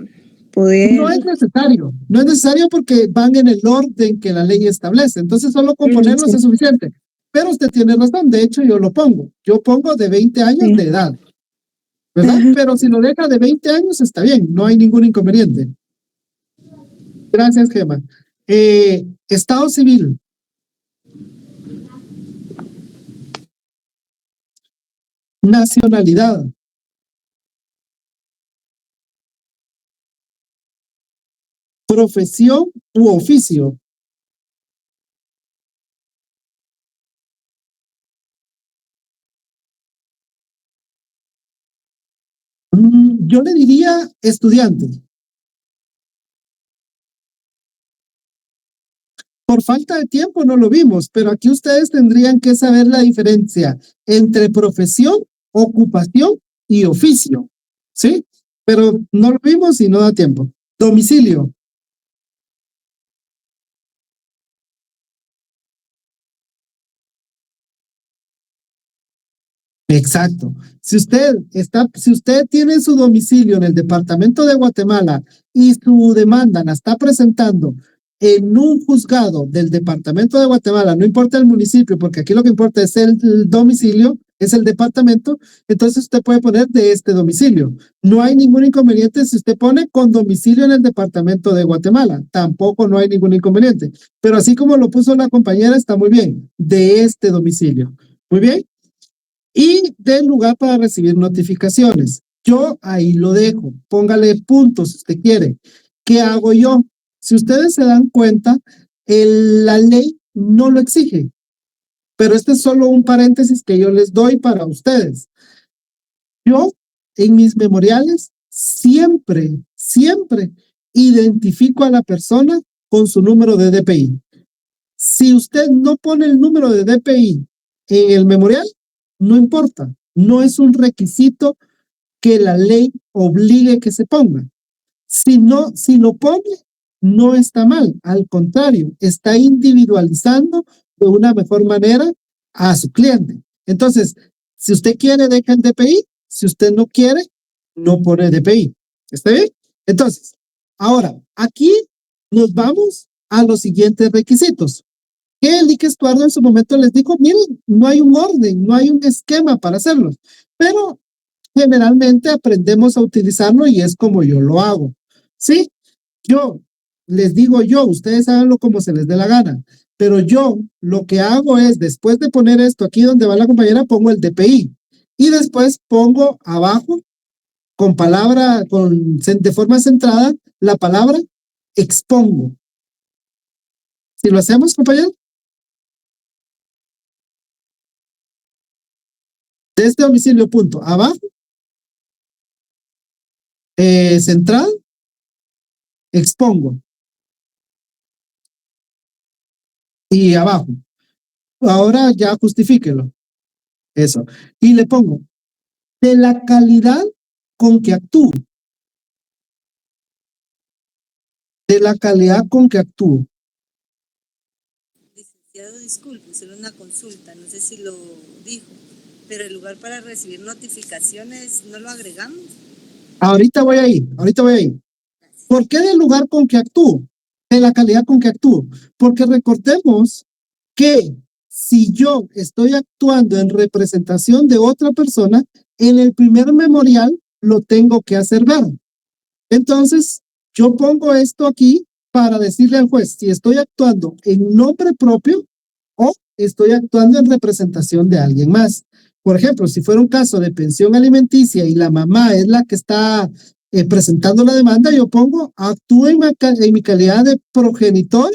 poder... No es necesario porque van en el orden que la ley establece. Entonces, solo con ponerlos es suficiente. Pero usted tiene razón, de hecho yo lo pongo. Yo pongo de 20 años de edad. ¿Verdad? Pero si lo deja de 20 años está bien, no hay ningún inconveniente. Gracias, Gemma. Estado civil. Nacionalidad. Profesión u oficio. Yo le diría estudiante. Por falta de tiempo no lo vimos, pero aquí ustedes tendrían que saber la diferencia entre profesión, ocupación y oficio, ¿sí? Pero no lo vimos y no da tiempo. Domicilio. Exacto. Si usted tiene su domicilio en el departamento de Guatemala y su demanda la está presentando en un juzgado del departamento de Guatemala, no importa el municipio, porque aquí lo que importa es el domicilio, es el departamento, entonces usted puede poner de este domicilio. No hay ningún inconveniente si usted pone con domicilio en el departamento de Guatemala, tampoco no hay ningún inconveniente. Pero así como lo puso la compañera, está muy bien, de este domicilio. Muy bien. Y del lugar para recibir notificaciones. Yo ahí lo dejo. Póngale puntos si usted quiere. ¿Qué hago yo? Si ustedes se dan cuenta, la ley no lo exige. Pero este es solo un paréntesis que yo les doy para ustedes. Yo, en mis memoriales, siempre identifico a la persona con su número de DPI. Si usted no pone el número de DPI en el memorial, no importa, no es un requisito que la ley obligue que se ponga. Si lo pone, no está mal, al contrario, está individualizando de una mejor manera a su cliente. Entonces, si usted quiere, deja el DPI, si usted no quiere, no pone DPI. ¿Está bien? Entonces, ahora, aquí nos vamos a los siguientes requisitos. Que el IC Estuardo en su momento les dijo, miren, no hay un orden, no hay un esquema para hacerlos, pero generalmente aprendemos a utilizarlo y es como yo lo hago, ¿sí? Yo les digo ustedes háganlo como se les dé la gana, pero yo lo que hago es, después de poner esto aquí donde va la compañera, pongo el DPI y después pongo abajo, de forma centrada, la palabra expongo. Si lo hacemos, compañero. De este domicilio, punto, abajo, central, expongo. Y abajo. Ahora ya justifíquelo. Eso. Y le pongo, de la calidad con que actúo. De la calidad con que actúo. Licenciado, disculpe, solo una consulta, no sé si lo dijo, pero el lugar para recibir notificaciones, ¿no lo agregamos? Ahorita voy ahí. ¿Por qué del lugar con que actúo? De la calidad con que actúo. Porque recordemos que si yo estoy actuando en representación de otra persona, en el primer memorial lo tengo que hacer ver. Entonces, yo pongo esto aquí para decirle al juez si estoy actuando en nombre propio o estoy actuando en representación de alguien más. Por ejemplo, si fuera un caso de pensión alimenticia y la mamá es la que está presentando la demanda, yo pongo actúo en mi calidad de progenitor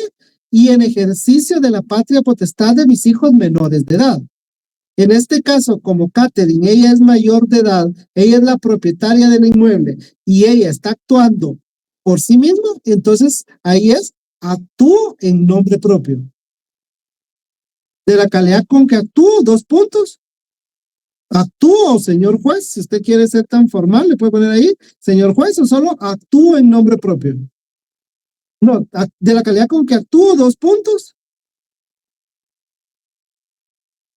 y en ejercicio de la patria potestad de mis hijos menores de edad. En este caso, como Catherine, ella es mayor de edad, ella es la propietaria del inmueble y ella está actuando por sí misma, entonces ahí es actúo en nombre propio. De la calidad con que actúo, 2 puntos. Actúo, señor juez, si usted quiere ser tan formal, le puede poner ahí, señor juez, o solo actúo en nombre propio. No, de la calidad con que actúo, 2 puntos.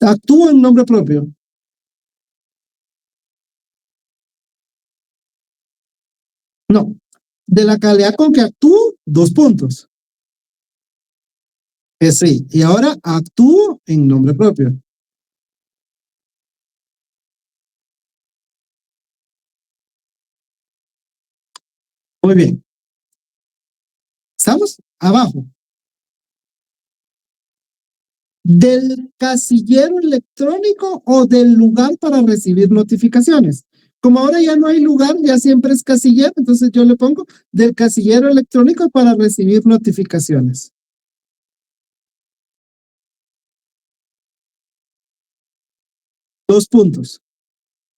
Actúo en nombre propio. No, de la calidad con que actúo, 2 puntos. Sí, y ahora actúo en nombre propio. Muy bien. ¿Estamos? Abajo. ¿Del casillero electrónico o del lugar para recibir notificaciones? Como ahora ya no hay lugar, ya siempre es casillero, entonces yo le pongo del casillero electrónico para recibir notificaciones. Dos puntos.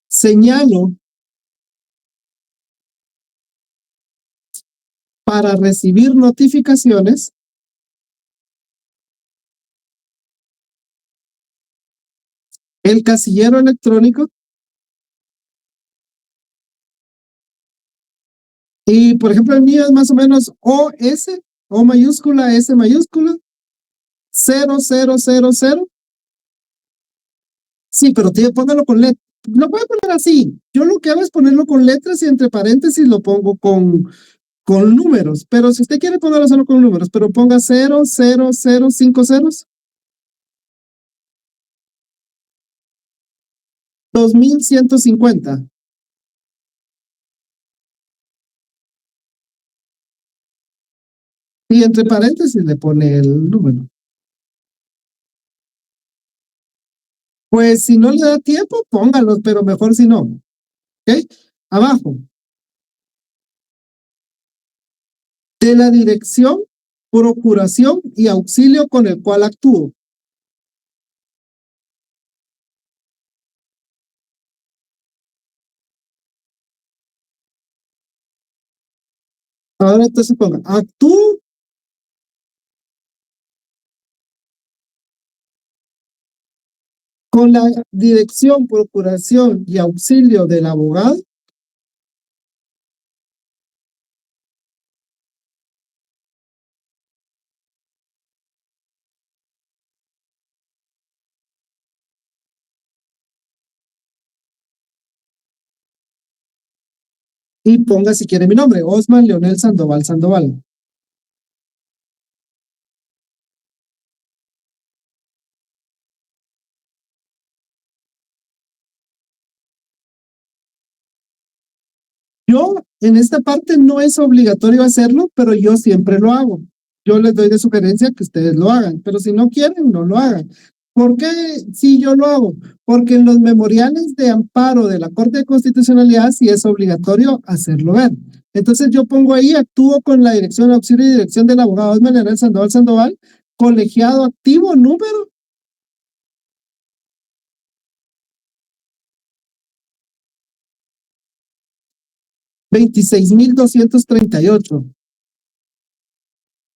Señalo para recibir notificaciones El casillero electrónico. Y por ejemplo, el mío es más o menos OS, O mayúscula, S mayúscula, 0000. Sí, pero póngalo con letras. Lo puede poner así. Yo lo que hago es ponerlo con letras y entre paréntesis lo pongo con números. Pero si usted quiere ponerlo solo con números, pero ponga 000 5 ceros. 2150. Y entre paréntesis le pone el número. Pues si no le da tiempo, póngalo, pero mejor si no. ¿Ok? Abajo. De la dirección, procuración y auxilio con el cual actúo. Ahora entonces ponga, actúo con la dirección, procuración y auxilio del abogado. Y ponga si quiere mi nombre, Osman Leonel Sandoval Sandoval. Yo en esta parte no es obligatorio hacerlo, pero yo siempre lo hago. Yo les doy de sugerencia que ustedes lo hagan, pero si no quieren, no lo hagan. ¿Por qué sí yo lo hago? Porque en los memoriales de amparo de la Corte de Constitucionalidad sí es obligatorio hacerlo ver. Entonces yo pongo ahí, actúo con la dirección, auxilio y dirección del abogado Osman Leonel Sandoval Sandoval, colegiado activo, número 26,238.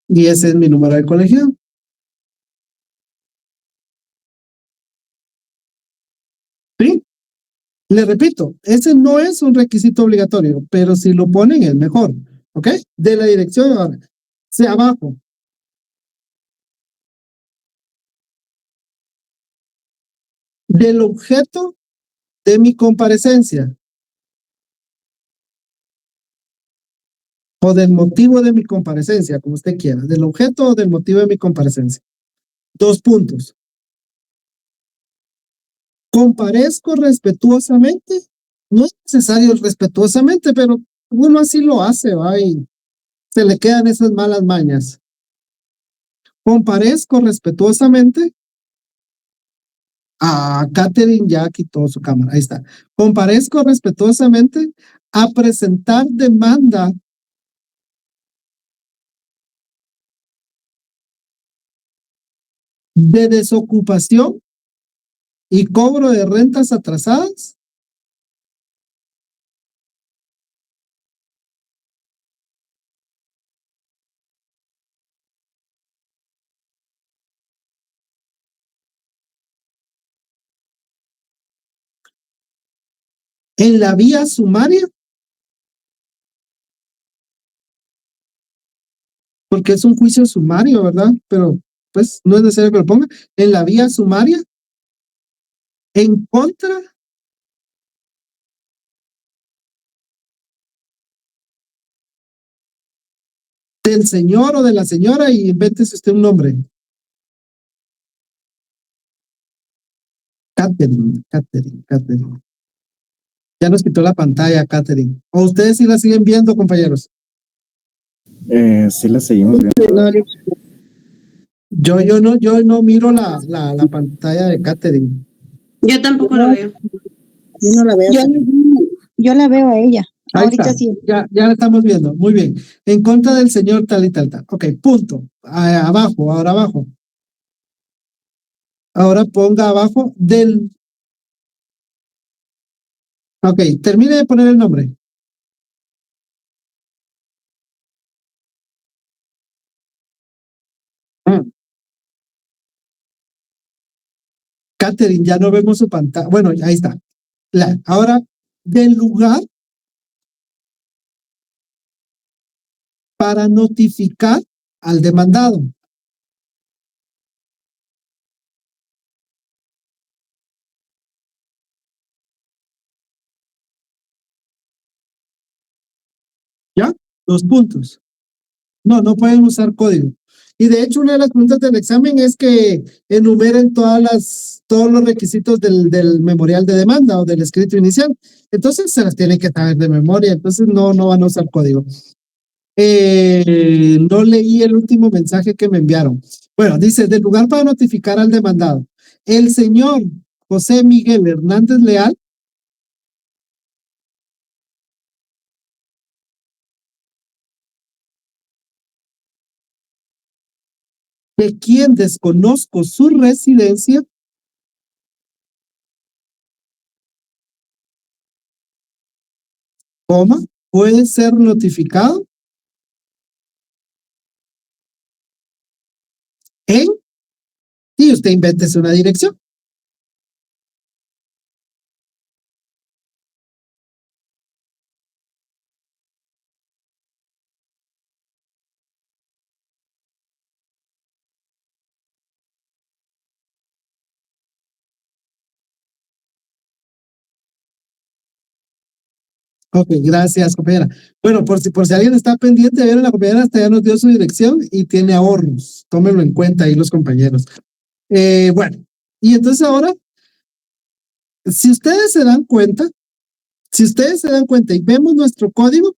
Y ese es mi número de colegiado. ¿Sí? Le repito, ese no es un requisito obligatorio, pero si lo ponen es mejor. ¿Ok? De la dirección ahora. Sea abajo. Del objeto de mi comparecencia. O del motivo de mi comparecencia, como usted quiera. Del objeto o del motivo de mi comparecencia. 2 puntos. Comparezco respetuosamente. No es necesario respetuosamente, pero uno así lo hace, ¿va? Y se le quedan esas malas mañas. Comparezco respetuosamente. Catherine ya quitó su cámara. Ahí está. Comparezco respetuosamente a presentar demanda de desocupación y cobro de rentas atrasadas en la vía sumaria, porque es un juicio sumario, ¿verdad? Pero pues no es necesario que lo ponga. En la vía sumaria, en contra del señor o de la señora y invéntese usted un nombre. Catherine. Ya nos quitó la pantalla, Catherine. ¿O ustedes sí la siguen viendo, compañeros? Sí la seguimos viendo. Yo no miro la pantalla de Catherine. Yo tampoco lo veo. Yo no la veo. Yo la veo a ella. Ahí Ahorita está. sí. Ya la estamos viendo. Muy bien. En contra del señor tal y tal, tal. Ok, punto. Abajo, ahora abajo. Ahora ponga abajo del. Ok, termine de poner el nombre. Catherine, ya no vemos su pantalla. Bueno, ahí está. Ahora, del lugar para notificar al demandado. ¿Ya? 2 puntos. No pueden usar código. Y de hecho, una de las preguntas del examen es que enumeren todos los requisitos del memorial de demanda o del escrito inicial. Entonces, se las tienen que saber de memoria. Entonces, no van a usar código. No leí el último mensaje que me enviaron. Bueno, dice, del lugar para notificar al demandado. El señor José Miguel Hernández Leal de quien desconozco su residencia, puede ser notificado y usted invéntese una dirección. Ok, gracias, compañera. Bueno, por si alguien está pendiente, la compañera hasta ya nos dio su dirección y tiene ahorros. Tómenlo en cuenta ahí los compañeros. Bueno, y entonces ahora, si ustedes se dan cuenta y vemos nuestro código,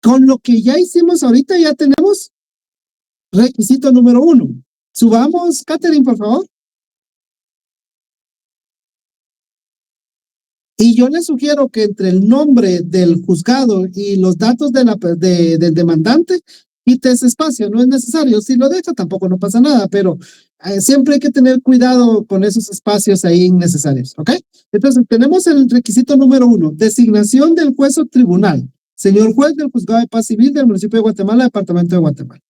con lo que ya hicimos ahorita ya tenemos requisito número 1. Subamos, Catherine, por favor. Y yo le sugiero que entre el nombre del juzgado y los datos del demandante, quite ese espacio, no es necesario. Si lo deja, tampoco no pasa nada, pero siempre hay que tener cuidado con esos espacios ahí innecesarios, ¿ok? Entonces, tenemos el requisito número 1, designación del juez o tribunal. Señor juez del juzgado de paz civil del municipio de Guatemala, departamento de Guatemala.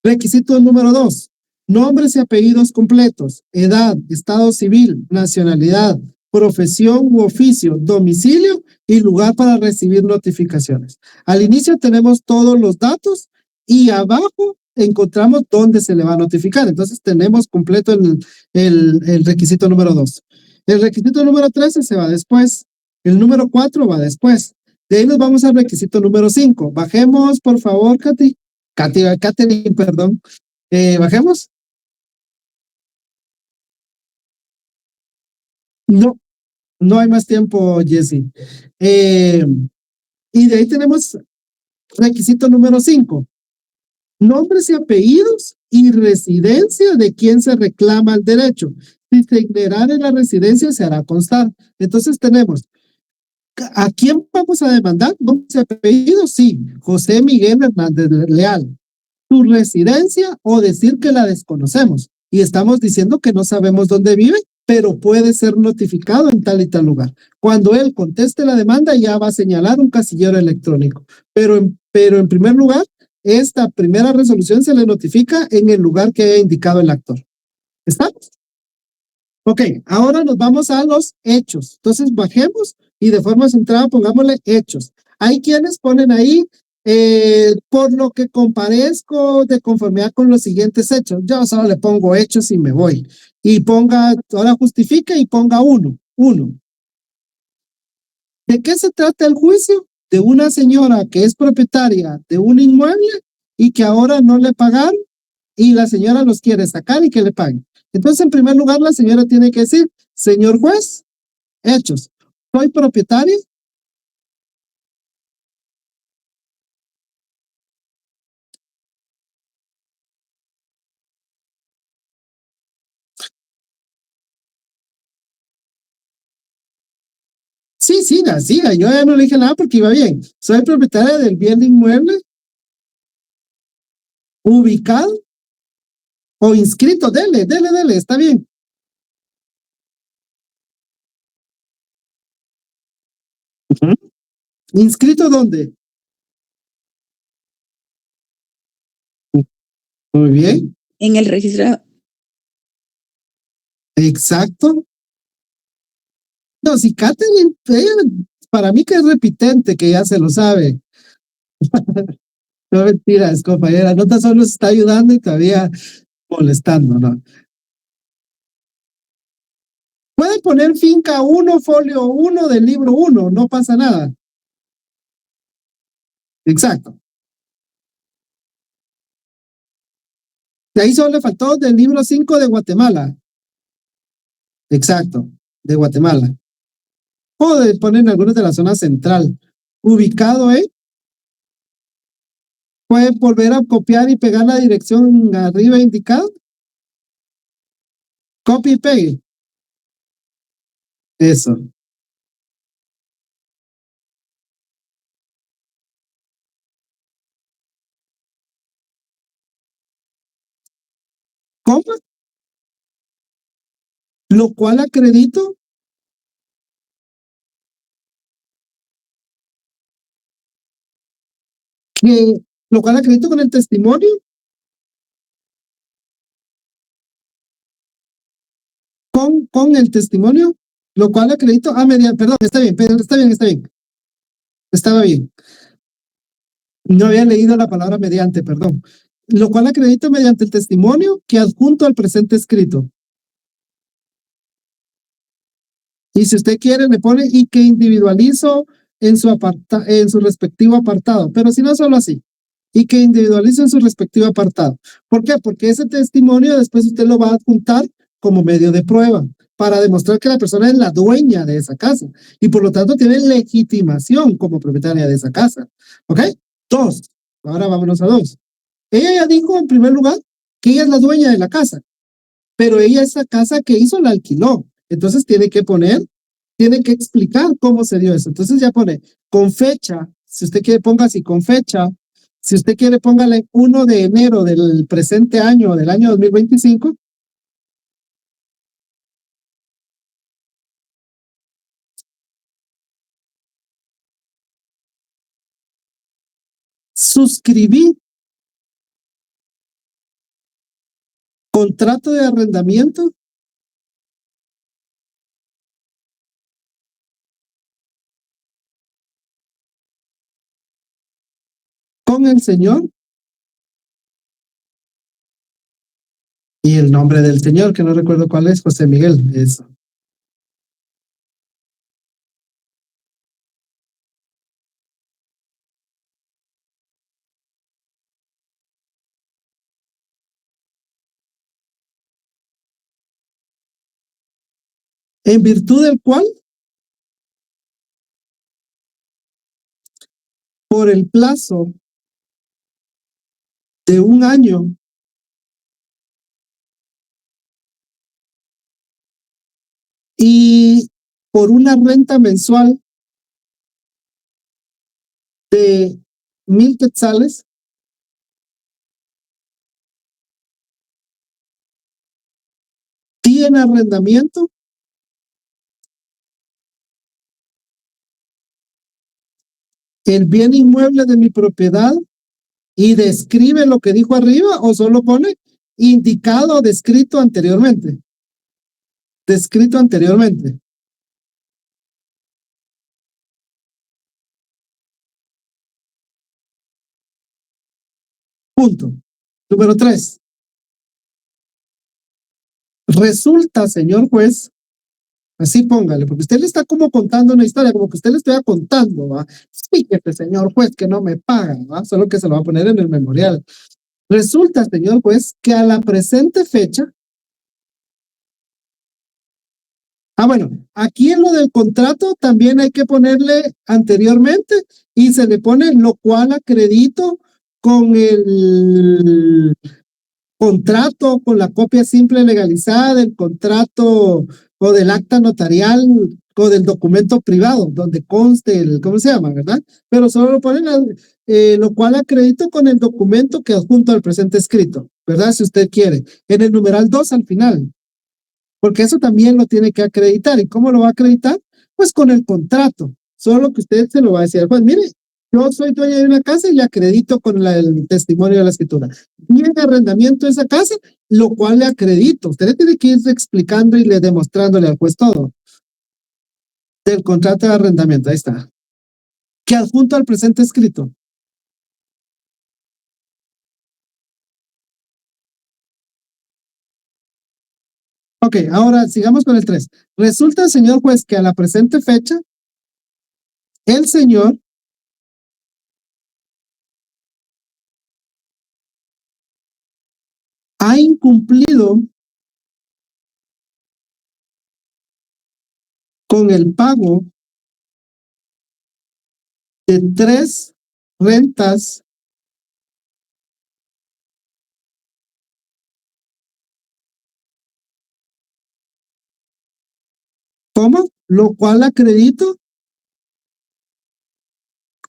Requisito número 2, nombres y apellidos completos, edad, estado civil, nacionalidad, profesión u oficio, domicilio y lugar para recibir notificaciones. Al inicio tenemos todos los datos y abajo encontramos dónde se le va a notificar. Entonces tenemos completo el requisito número 2. El requisito número 13 se va después. El número 4 va después. De ahí nos vamos al requisito número 5. Bajemos, por favor, Catherine, perdón. Bajemos. No hay más tiempo, Jesse. Y de ahí tenemos requisito número 5. Nombres y apellidos y residencia de quien se reclama el derecho. Si se ignorara la residencia, se hará constar. Entonces tenemos, ¿a quién vamos a demandar? Nombres y apellidos, sí. José Miguel Hernández Leal. Su residencia o decir que la desconocemos. Y estamos diciendo que no sabemos dónde vive, pero puede ser notificado en tal y tal lugar. Cuando él conteste la demanda, ya va a señalar un casillero electrónico. Pero en primer lugar, esta primera resolución se le notifica en el lugar que haya indicado el actor. ¿Estamos? Ok, ahora nos vamos a los hechos. Entonces bajemos y de forma centrada pongámosle hechos. Hay quienes ponen ahí, por lo que comparezco de conformidad con los siguientes hechos. Yo solo le pongo hechos y me voy. Y ahora justifique y ponga 1. ¿De qué se trata el juicio? De una señora que es propietaria de un inmueble y que ahora no le pagaron y la señora los quiere sacar y que le paguen. Entonces, en primer lugar, la señora tiene que decir, señor juez, hechos, soy propietaria. Sí, siga, yo ya no le dije nada porque iba bien. Soy propietaria del bien inmueble ubicado o inscrito, dele, está bien. ¿Inscrito dónde? Muy bien. En el registro Exacto. No, si Catherine, ella, para mí que es repitente, que ya se lo sabe. No mentiras, compañera, no tan solo se está ayudando y todavía molestando, ¿no? Puede poner finca 1, folio 1 del libro 1, no pasa nada. Exacto. De ahí solo le faltó del libro 5 de Guatemala. Exacto, de Guatemala. O de poner algunos de la zona central. Ubicado, puede volver a copiar y pegar la dirección arriba indicada. Copy y pegue. Eso. ¿Cómo? Lo cual acredito con el testimonio. Con el testimonio, lo cual acredito. Perdón, está bien. Estaba bien. No había leído la palabra mediante, perdón. Lo cual acredito mediante el testimonio que adjunto al presente escrito. Y si usted quiere, le pone y que individualizo en su respectivo apartado. Pero si no, solo así. Y que individualizo en su respectivo apartado. ¿Por qué? Porque ese testimonio después usted lo va a adjuntar como medio de prueba para demostrar que la persona es la dueña de esa casa y por lo tanto tiene legitimación como propietaria de esa casa. ¿Ok? 2. Ahora vámonos a 2. Ella ya dijo en primer lugar que ella es la dueña de la casa, pero ella esa casa que hizo la alquiló. Entonces tiene que explicar cómo se dio eso. Entonces ya pone con fecha, si usted quiere ponga así con fecha, si usted quiere póngale 1 de enero del presente año, del año 2025. Suscribí contrato de arrendamiento con el señor y el nombre del señor, que no recuerdo cuál es, José Miguel, eso. En virtud del cual, por el plazo de 1 año, y por una renta mensual de 1,000 quetzales, tiene arrendamiento el bien inmueble de mi propiedad y describe lo que dijo arriba o solo pone indicado o descrito anteriormente. Descrito anteriormente. Punto. Número 3. Resulta, señor juez, así póngale, porque usted le está como contando una historia, como que usted le estuviera contando, ¿va? Fíjese, señor juez, que no me paga, ¿va? Solo que se lo va a poner en el memorial. Resulta, señor juez, que a la presente fecha, bueno, aquí en lo del contrato también hay que ponerle anteriormente y se le pone lo cual acredito con el contrato, con la copia simple legalizada del contrato o del acta notarial o del documento privado, donde conste ¿cómo se llama, verdad? Pero solo lo ponen lo cual acredito con el documento que adjunto al presente escrito, ¿verdad? Si usted quiere, en el numeral 2 al final. Porque eso también lo tiene que acreditar. ¿Y cómo lo va a acreditar? Pues con el contrato. Solo que usted se lo va a decir al juez. Mire, Yo soy dueña de una casa y le acredito con el testimonio de la escritura. Y en arrendamiento de esa casa, lo cual le acredito. Usted le tiene que ir explicando y le demostrándole al juez todo. Del contrato de arrendamiento, ahí está. Que adjunto al presente escrito. Ok, ahora sigamos con el 3. Resulta, señor juez, que a la presente fecha, el señor ha incumplido con el pago de 3 rentas ¿cómo? Lo cual acredito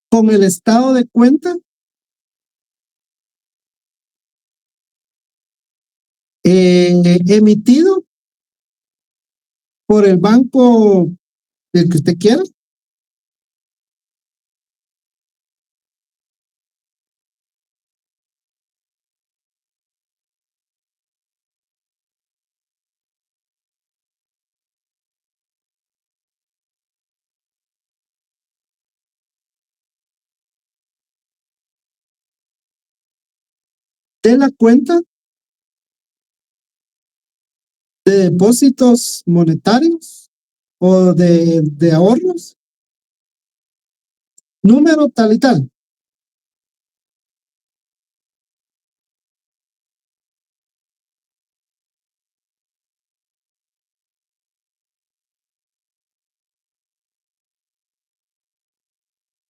con el estado de cuenta emitido por el banco del que usted quiera. De la cuenta de depósitos monetarios o de ahorros, número tal y tal.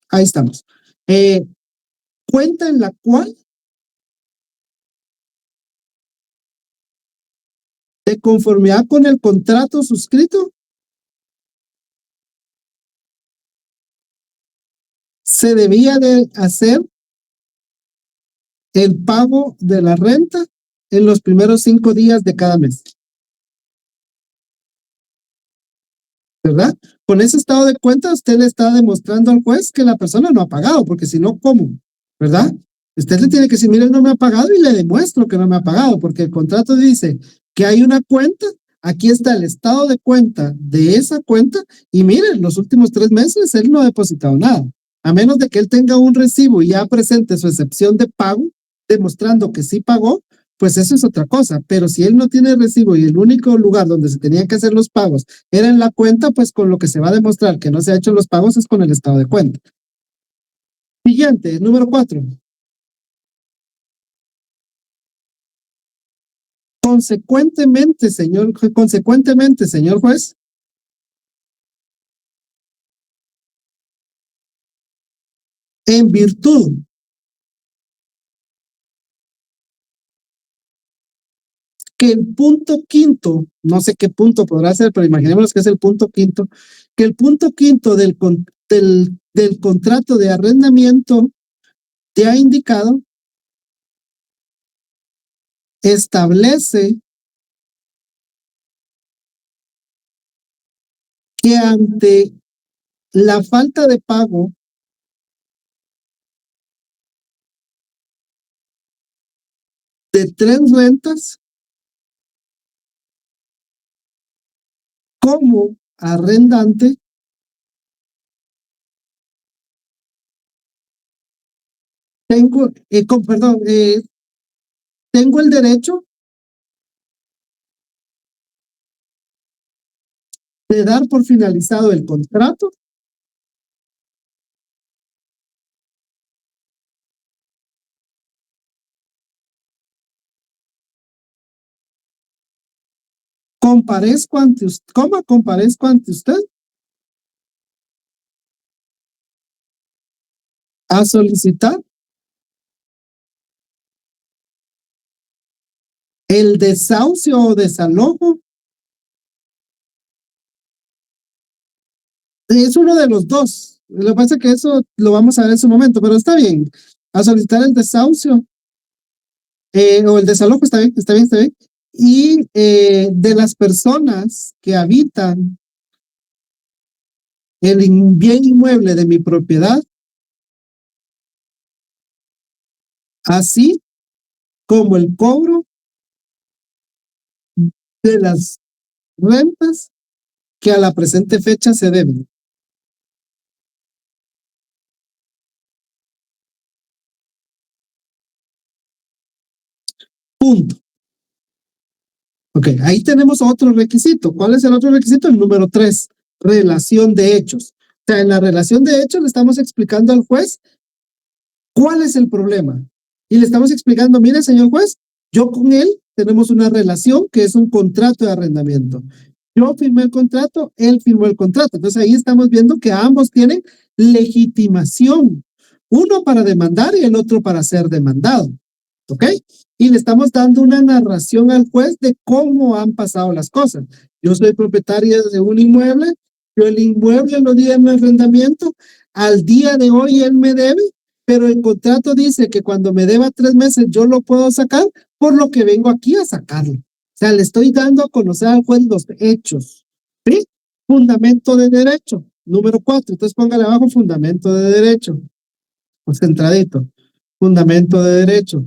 Ahí estamos. Cuenta en la cual, de conformidad con el contrato suscrito, se debía de hacer el pago de la renta en los primeros 5 días de cada mes. ¿Verdad? Con ese estado de cuenta usted le está demostrando al juez que la persona no ha pagado, porque si no, ¿cómo? ¿Verdad? Usted le tiene que decir, mire, no me ha pagado y le demuestro que no me ha pagado, porque el contrato dice que hay una cuenta, aquí está el estado de cuenta de esa cuenta y miren, los últimos 3 meses él no ha depositado nada, a menos de que él tenga un recibo y ya presente su excepción de pago, demostrando que sí pagó, pues eso es otra cosa, pero si él no tiene recibo y el único lugar donde se tenían que hacer los pagos era en la cuenta, pues con lo que se va a demostrar que no se ha hecho los pagos es con el estado de cuenta. Siguiente, número 4. Consecuentemente, señor juez, en virtud que el punto quinto, no sé qué punto podrá ser, pero imaginémonos que es el punto quinto, que el punto quinto del contrato de arrendamiento te ha indicado, establece que ante la falta de pago de 3 rentas, como arrendante, tengo el derecho de dar por finalizado el contrato comparezco ante usted a solicitar el desahucio o desalojo. Es uno de los dos. Lo que pasa es que eso lo vamos a ver en su momento, pero está bien. A solicitar el desahucio o el desalojo, está bien. Y de las personas que habitan el bien inmueble de mi propiedad, así como el cobro de las rentas que a la presente fecha se deben. Punto. Ok, ahí tenemos otro requisito. ¿Cuál es el otro requisito? El número 3, relación de hechos. O sea, en la relación de hechos le estamos explicando al juez cuál es el problema. Y le estamos explicando, mire, señor juez, yo con él tenemos una relación que es un contrato de arrendamiento. Yo firmé el contrato, él firmó el contrato. Entonces ahí estamos viendo que ambos tienen legitimación. Uno para demandar y el otro para ser demandado. ¿Ok? Y le estamos dando una narración al juez de cómo han pasado las cosas. Yo soy propietario de un inmueble, yo el inmueble lo di en arrendamiento, al día de hoy él me debe, pero el contrato dice que cuando me deba 3 meses yo lo puedo sacar, por lo que vengo aquí a sacarlo. O sea, le estoy dando a conocer al juez los hechos. ¿Sí? Fundamento de derecho, número 4. Entonces póngale abajo fundamento de derecho. Pues centradito. Fundamento de derecho.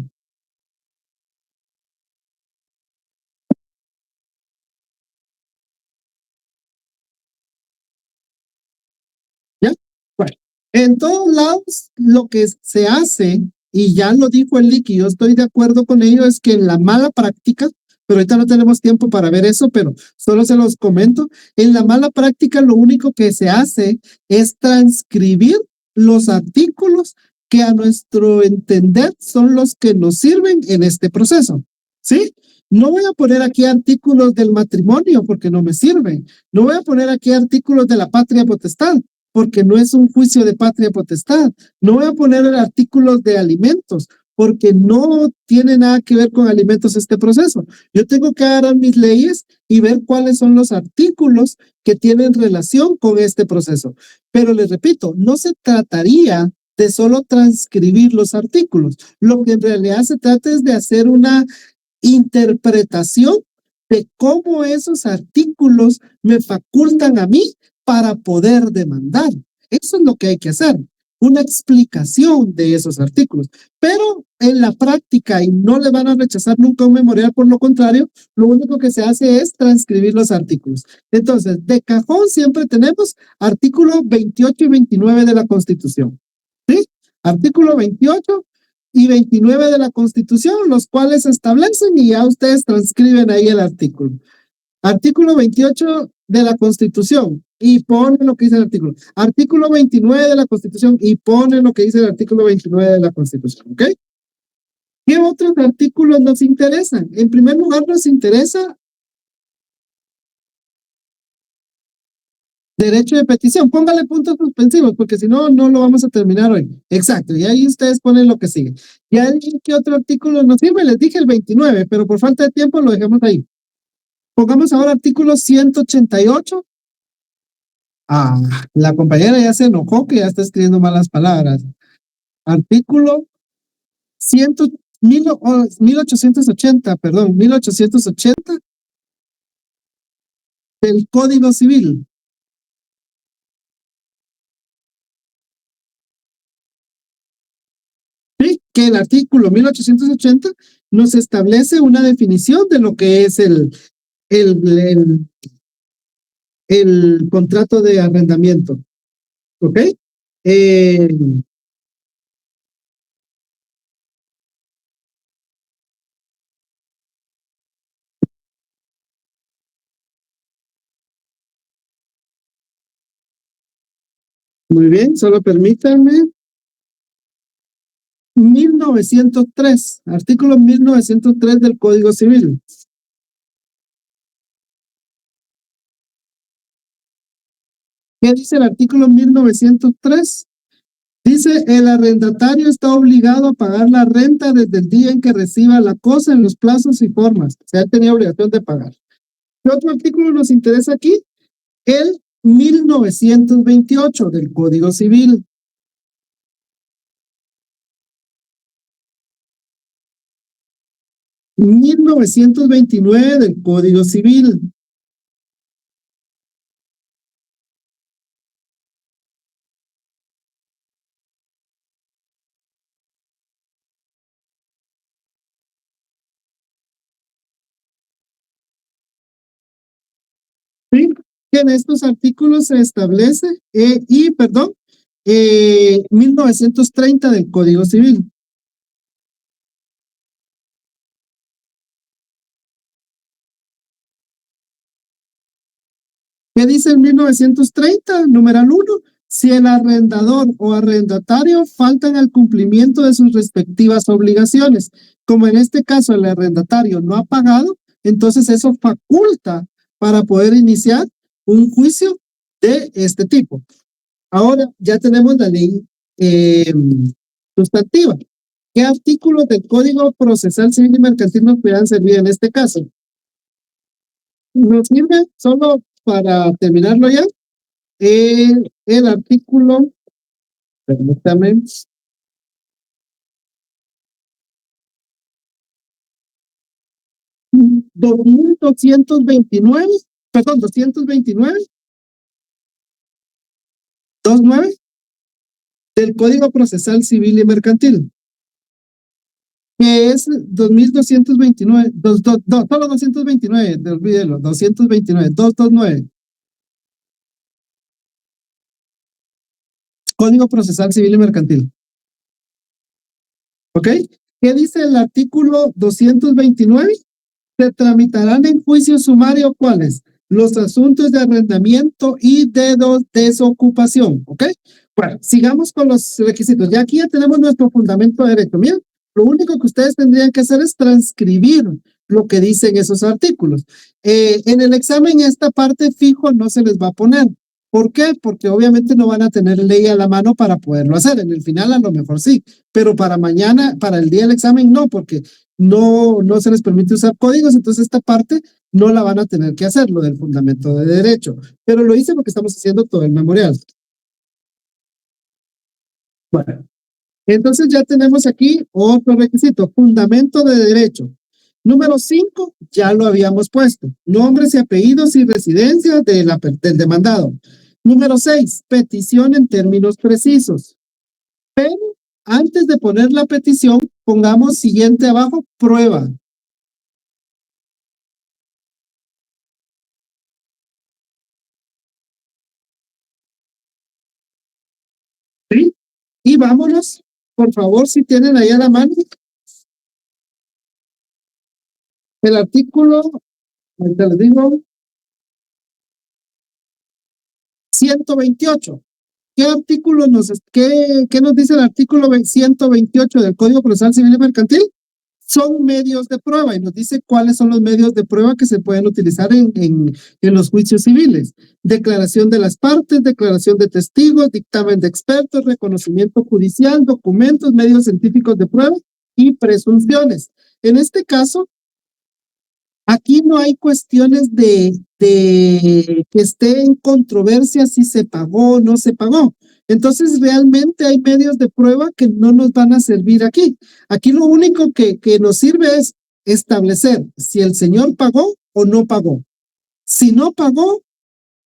¿Ya? Bueno, en todos lados lo que se hace, y ya lo dijo el Lick y yo estoy de acuerdo con ello, es que en la mala práctica, pero ahorita no tenemos tiempo para ver eso, pero solo se los comento, en la mala práctica lo único que se hace es transcribir los artículos que a nuestro entender son los que nos sirven en este proceso, ¿sí? No voy a poner aquí artículos del matrimonio porque no me sirven. No voy a poner aquí artículos de la patria potestad porque no es un juicio de patria potestad. No voy a poner artículos de alimentos, porque no tiene nada que ver con alimentos este proceso. Yo tengo que agarrar mis leyes y ver cuáles son los artículos que tienen relación con este proceso. Pero les repito, no se trataría de solo transcribir los artículos. Lo que en realidad se trata es de hacer una interpretación de cómo esos artículos me facultan a mí para poder demandar. Eso es lo que hay que hacer, una explicación de esos artículos. Pero en la práctica, y no le van a rechazar nunca un memorial, por lo contrario, lo único que se hace es transcribir los artículos. Entonces, de cajón siempre tenemos artículo 28 y 29 de la Constitución. ¿Sí? Artículo 28 y 29 de la Constitución, los cuales establecen y ya ustedes transcriben ahí el artículo. Artículo 28 de la Constitución y ponen lo que dice el artículo. Artículo 29 de la Constitución y ponen lo que dice el artículo 29 de la Constitución, ¿ok? ¿Qué otros artículos nos interesan? En primer lugar, nos interesa derecho de petición. Póngale puntos suspensivos, porque si no, no lo vamos a terminar hoy. Exacto, y ahí ustedes ponen lo que sigue. Ya dije que otro artículo nos sirve, les dije el 29, pero por falta de tiempo lo dejamos ahí. Pongamos ahora artículo 188. La compañera ya se enojó que ya está escribiendo malas palabras. Artículo 1880 del Código Civil. ¿Sí? Que el artículo 1880 nos establece una definición de lo que es el contrato de arrendamiento. ¿Ok? Muy bien, solo permítanme. 1903, artículo 1903 del Código Civil. ¿Qué dice el artículo 1903? Dice, el arrendatario está obligado a pagar la renta desde el día en que reciba la cosa en los plazos y formas. Se ha tenido obligación de pagar. ¿Qué otro artículo nos interesa aquí? El 1928 del Código Civil. (1929) del Código Civil. que en estos artículos se establece, 1930 del Código Civil. ¿Qué dice el 1930? Numeral 1. Si el arrendador o arrendatario faltan al cumplimiento de sus respectivas obligaciones, como en este caso el arrendatario no ha pagado, entonces eso faculta para poder iniciar un juicio de este tipo. Ahora ya tenemos la ley sustantiva. ¿Qué artículos del Código Procesal Civil y Mercantil nos pudieran servir en este caso? Nos sirve solo para terminarlo ya. El artículo, permítame, 2229, perdón, 229, 29 del Código Procesal Civil y Mercantil, que es 2229, solo 229, olvídelo, 229, 229. Código Procesal Civil y Mercantil. ¿Ok? ¿Qué dice el artículo 229? Se tramitarán en juicio sumario, ¿cuáles? Los asuntos de arrendamiento y de desocupación. ¿Ok? Bueno, sigamos con los requisitos. Ya aquí ya tenemos nuestro fundamento de derecho. Miren, lo único que ustedes tendrían que hacer es transcribir lo que dicen esos artículos. En el examen esta parte fijo no se les va a poner. ¿Por qué? Porque obviamente no van a tener ley a la mano para poderlo hacer. En el final a lo mejor sí, pero para mañana, para el día del examen no, porque no se les permite usar códigos, entonces esta parte no la van a tener que hacer, lo del fundamento de derecho. Pero lo hice porque estamos haciendo todo el memorial. Bueno, entonces ya tenemos aquí otro requisito, fundamento de derecho. Número 5, ya lo habíamos puesto. Nombres y apellidos y residencia del demandado. Número 6, petición en términos precisos. Pero antes de poner la petición, pongamos siguiente abajo, prueba. ¿Sí? Y vámonos, por favor, si tienen ahí a la mano. El artículo, ahorita les digo, 128. ¿Qué artículo qué nos dice el artículo 128 del Código Procesal Civil y Mercantil? Son medios de prueba y nos dice cuáles son los medios de prueba que se pueden utilizar en los juicios civiles. Declaración de las partes, declaración de testigos, dictamen de expertos, reconocimiento judicial, documentos, medios científicos de prueba y presunciones. En este caso, aquí no hay cuestiones de que esté en controversia si se pagó o no se pagó. Entonces, realmente hay medios de prueba que no nos van a servir aquí. Aquí lo único que nos sirve es establecer si el señor pagó o no pagó. Si no pagó,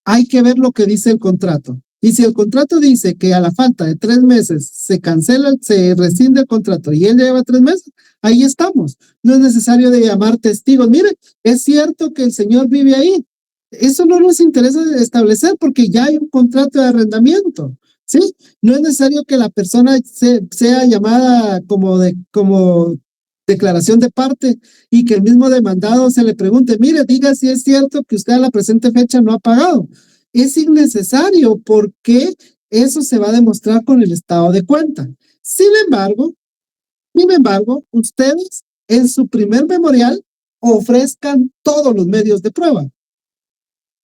hay que ver lo que dice el contrato. Y si el contrato dice que a la falta de 3 meses se cancela, se rescinde el contrato y él lleva 3 meses, ahí estamos. No es necesario de llamar testigos. Mire, es cierto que el señor vive ahí. Eso no nos interesa establecer porque ya hay un contrato de arrendamiento, ¿sí? No es necesario que la persona sea llamada como declaración de parte y que el mismo demandado se le pregunte, mire, diga si es cierto que usted a la presente fecha no ha pagado. Es innecesario porque eso se va a demostrar con el estado de cuenta. Sin embargo, ustedes en su primer memorial ofrezcan todos los medios de prueba.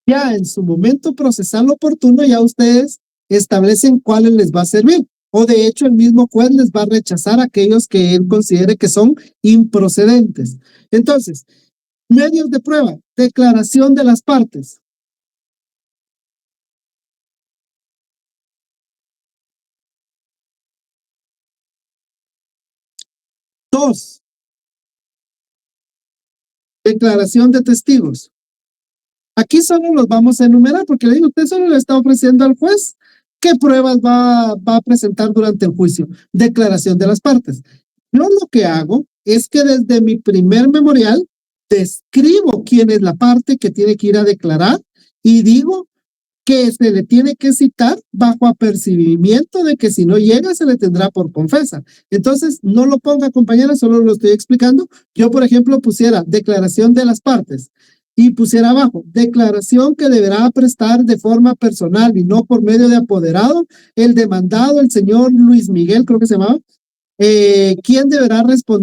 Ya en su momento procesal oportuno, ya ustedes establecen cuáles les va a servir. O de hecho, el mismo juez les va a rechazar aquellos que él considere que son improcedentes. Entonces, medios de prueba, declaración de las partes. Dos, declaración de testigos. Aquí solo los vamos a enumerar porque le digo, usted solo le está ofreciendo al juez qué pruebas va a presentar durante el juicio. Declaración de las partes. Yo lo que hago es que desde mi primer memorial describo quién es la parte que tiene que ir a declarar y digo que se le tiene que citar bajo apercibimiento de que si no llega se le tendrá por confesa. Entonces, no lo ponga, compañera, solo lo estoy explicando. Yo, por ejemplo, pusiera declaración de las partes y pusiera abajo, declaración que deberá prestar de forma personal y no por medio de apoderado, el demandado, el señor Luis Miguel, creo que se llamaba, ¿quién deberá responder?